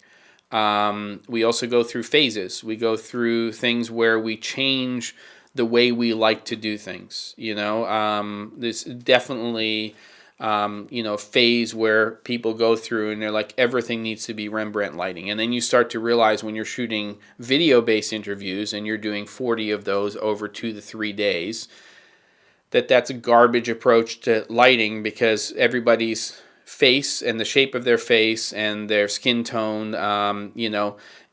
We also go through phases. We go through things where we change the way we like to do things. This definitely phase where people go through and they're like, everything needs to be Rembrandt lighting. And then you start to realize when you're shooting video-based interviews and you're doing 40 of those over 2 to 3 days, that that's a garbage approach to lighting, because everybody's face and the shape of their face and their skin tone,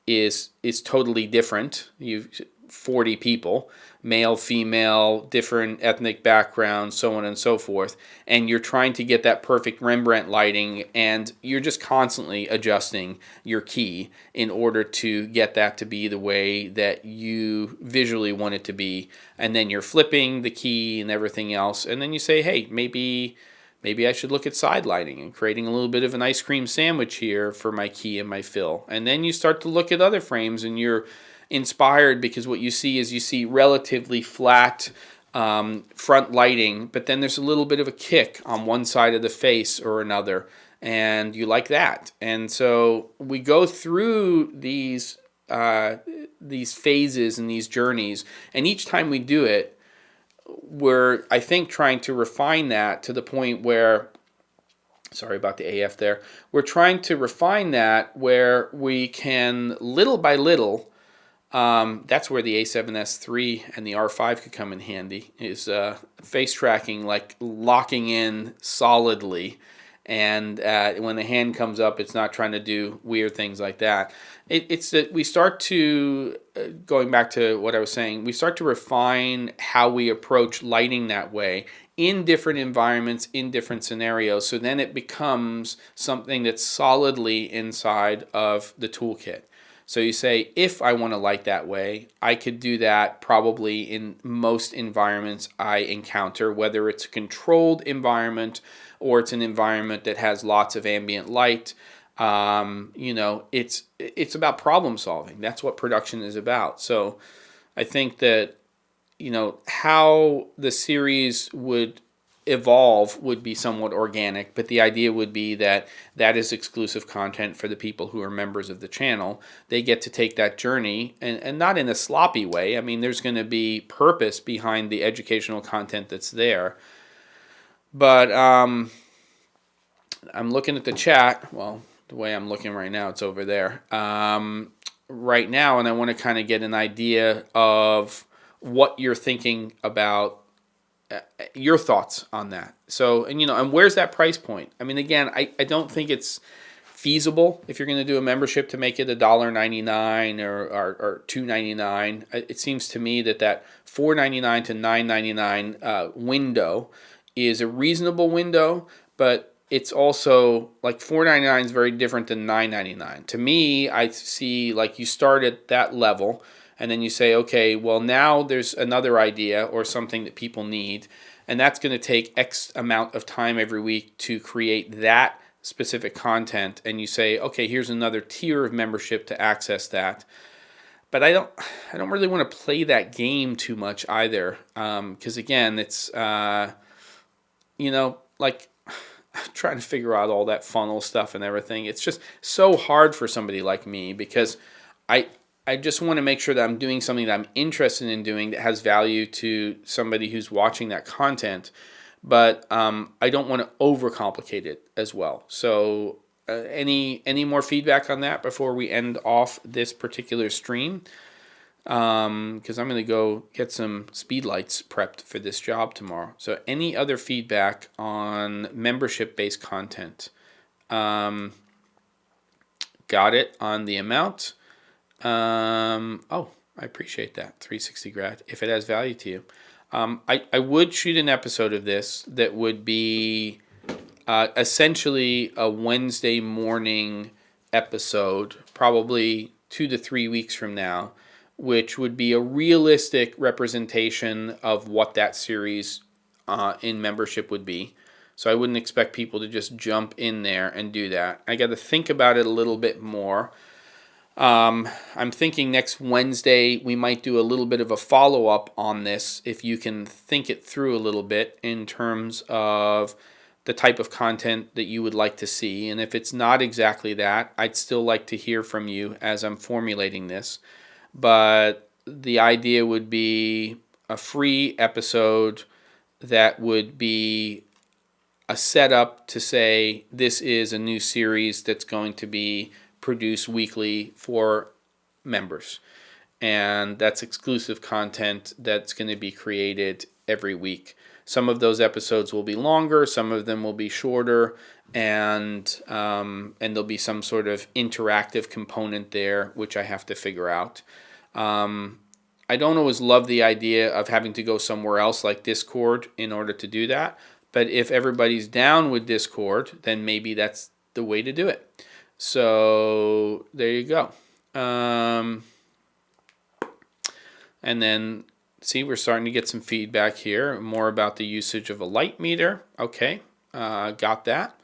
is totally different. You've 40 people, male, female, different ethnic backgrounds, so on and so forth, and you're trying to get that perfect Rembrandt lighting, and you're just constantly adjusting your key in order to get that to be the way that you visually want it to be, and then you're flipping the key and everything else, and then you say, hey, maybe I should look at side lighting and creating a little bit of an ice cream sandwich here for my key and my fill. And then you start to look at other frames, and you're inspired because what you see relatively flat front lighting, but then there's a little bit of a kick on one side of the face or another, and you like that. And so we go through these phases and these journeys, and each time we do it, we're, I think, trying to refine that to the point where, sorry about the AF there, we're trying to refine that where we can, little by little, that's where the A7S III and the R5 could come in handy, is face tracking, like locking in solidly, and when the hand comes up, it's not trying to do weird things like that. It's that we start to, going back to what I was saying, we start to refine how we approach lighting that way in different environments, in different scenarios, so then it becomes something that's solidly inside of the toolkit. So you say, if I want to light that way, I could do that probably in most environments I encounter, whether it's a controlled environment or it's an environment that has lots of ambient light. It's about problem solving. That's what production is about. So I think that, how the series would evolve would be somewhat organic, but the idea would be that that is exclusive content for the people who are members of the channel. They get to take that journey, and not in a sloppy way. I mean, there's going to be purpose behind the educational content that's there. But I'm looking at the chat. Well, the way I'm looking right now, it's over there. Right now, and I want to kind of get an idea of what you're thinking about, your thoughts on that. So, and where's that price point? I mean, again, I don't think it's feasible if you're going to do a membership to make it $1.99 or $2.99. It seems to me that $4.99 to $9.99 window is a reasonable window, but it's also like $4.99 is very different than $9.99. To me, I see like you start at that level, and then you say, okay, well, now there's another idea or something that people need, and that's going to take X amount of time every week to create that specific content. And you say, okay, here's another tier of membership to access that. But I don't really want to play that game too much either, because again, it's like trying to figure out all that funnel stuff and everything. It's just so hard for somebody like me, because I just want to make sure that I'm doing something that I'm interested in doing that has value to somebody who's watching that content, but I don't want to overcomplicate it as well. So any more feedback on that before we end off this particular stream? Because I'm going to go get some speed lights prepped for this job tomorrow. So any other feedback on membership-based content? Got it on the amount. I appreciate that. 360 grad, if it has value to you. I would shoot an episode of this that would be essentially a Wednesday morning episode, probably 2 to 3 weeks from now, which would be a realistic representation of what that series in membership would be. So I wouldn't expect people to just jump in there and do that. I got to think about it a little bit more. I'm thinking next Wednesday we might do a little bit of a follow-up on this, if you can think it through a little bit in terms of the type of content that you would like to see. And if it's not exactly that, I'd still like to hear from you as I'm formulating this. But the idea would be a free episode that would be a setup to say this is a new series that's going to be produced weekly for members, and that's exclusive content that's going to be created every week. Some of those episodes will be longer, some of them will be shorter, and there'll be some sort of interactive component there, which I have to figure out. I don't always love the idea of having to go somewhere else like Discord in order to do that, but if everybody's down with Discord, then maybe that's the way to do it. So there you go. And then, see, we're starting to get some feedback here, more about the usage of a light meter. Okay, got that.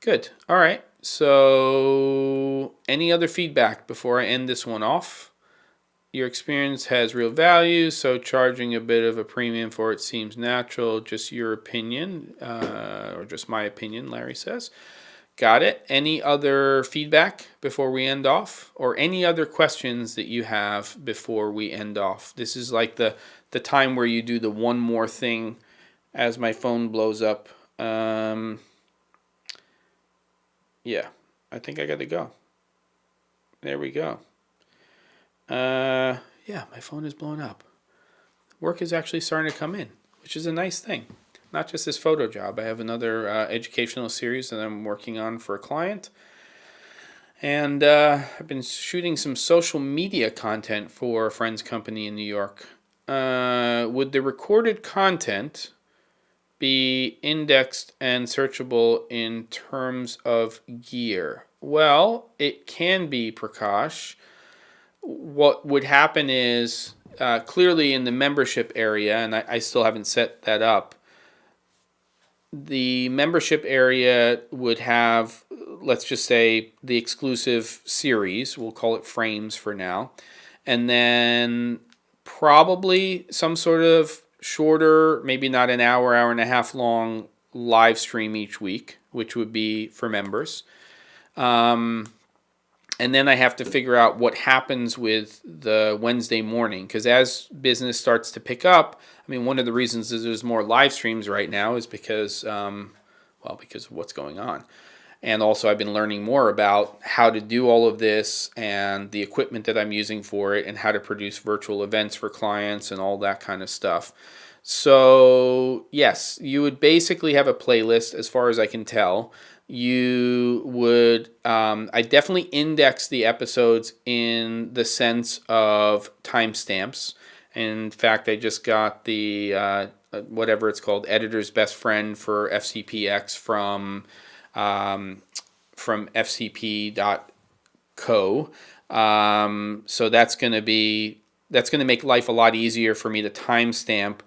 Good. All right. So any other feedback before I end this one off? Your experience has real value, so charging a bit of a premium for it seems natural. Just your opinion, or just my opinion, Larry says. Got it. Any other feedback before we end off? Or any other questions that you have before we end off? This is like the time where you do the one more thing as my phone blows up. Yeah, I think I got to go. There we go. Yeah, my phone is blowing up. Work is actually starting to come in, which is a nice thing. Not just this photo job. I have another educational series that I'm working on for a client. And I've been shooting some social media content for a friend's company in New York. Would the recorded content be indexed and searchable in terms of gear? Well, it can be, Prakash. What would happen is, clearly in the membership area, and I still haven't set that up, the membership area would have, let's just say, the exclusive series. We'll call it frames for now. And then probably some sort of shorter, maybe not an hour, hour and a half long live stream each week, which would be for members. And then I have to figure out what happens with the Wednesday morning, because as business starts to pick up, I mean, one of the reasons is there's more live streams right now is because, because of what's going on. And also I've been learning more about how to do all of this and the equipment that I'm using for it and how to produce virtual events for clients and all that kind of stuff. So yes, you would basically have a playlist as far as I can tell. You would, I definitely index the episodes in the sense of timestamps. In fact, I just got the, whatever it's called, Editor's Best Friend for FCPX from fcp.co. So that's going to make life a lot easier for me to timestamp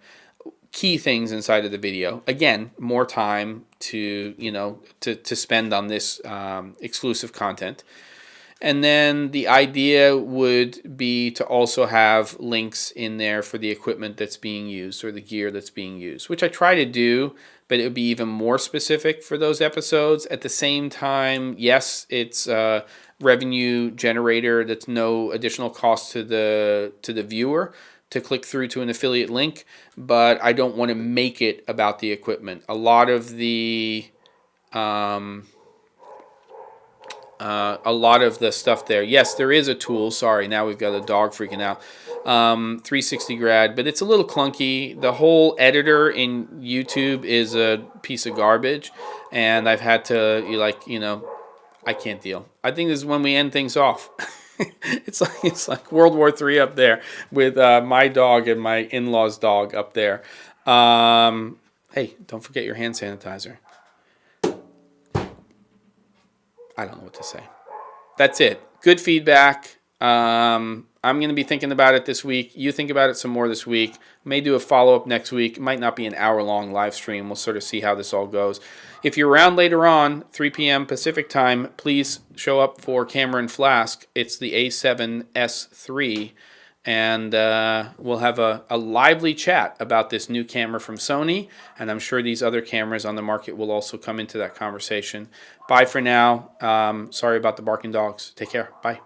key things inside of the video. Again, more time to spend on this exclusive content. And then the idea would be to also have links in there for the equipment that's being used or the gear that's being used, which I try to do, but it would be even more specific for those episodes. At the same time, yes, it's a revenue generator that's no additional cost to the viewer to click through to an affiliate link, but I don't want to make it about the equipment. A lot of the stuff there. Yes, there is a tool. Sorry, now we've got a dog freaking out. 360 grad, but it's a little clunky. The whole editor in YouTube is a piece of garbage, and I've had to I can't deal. I think this is when we end things off. It's like World War III up there with my dog and my in-laws' dog up there. Hey, don't forget your hand sanitizer. I don't know what to say. That's it. Good feedback. I'm going to be thinking about it this week. You think about it some more this week. May do a follow-up next week. It might not be an hour-long live stream. We'll sort of see how this all goes. If you're around later on, 3 p.m. Pacific time, please show up for Camera & Flask. It's the A7S III, and we'll have a lively chat about this new camera from Sony, and I'm sure these other cameras on the market will also come into that conversation. Bye for now. Sorry about the barking dogs. Take care. Bye.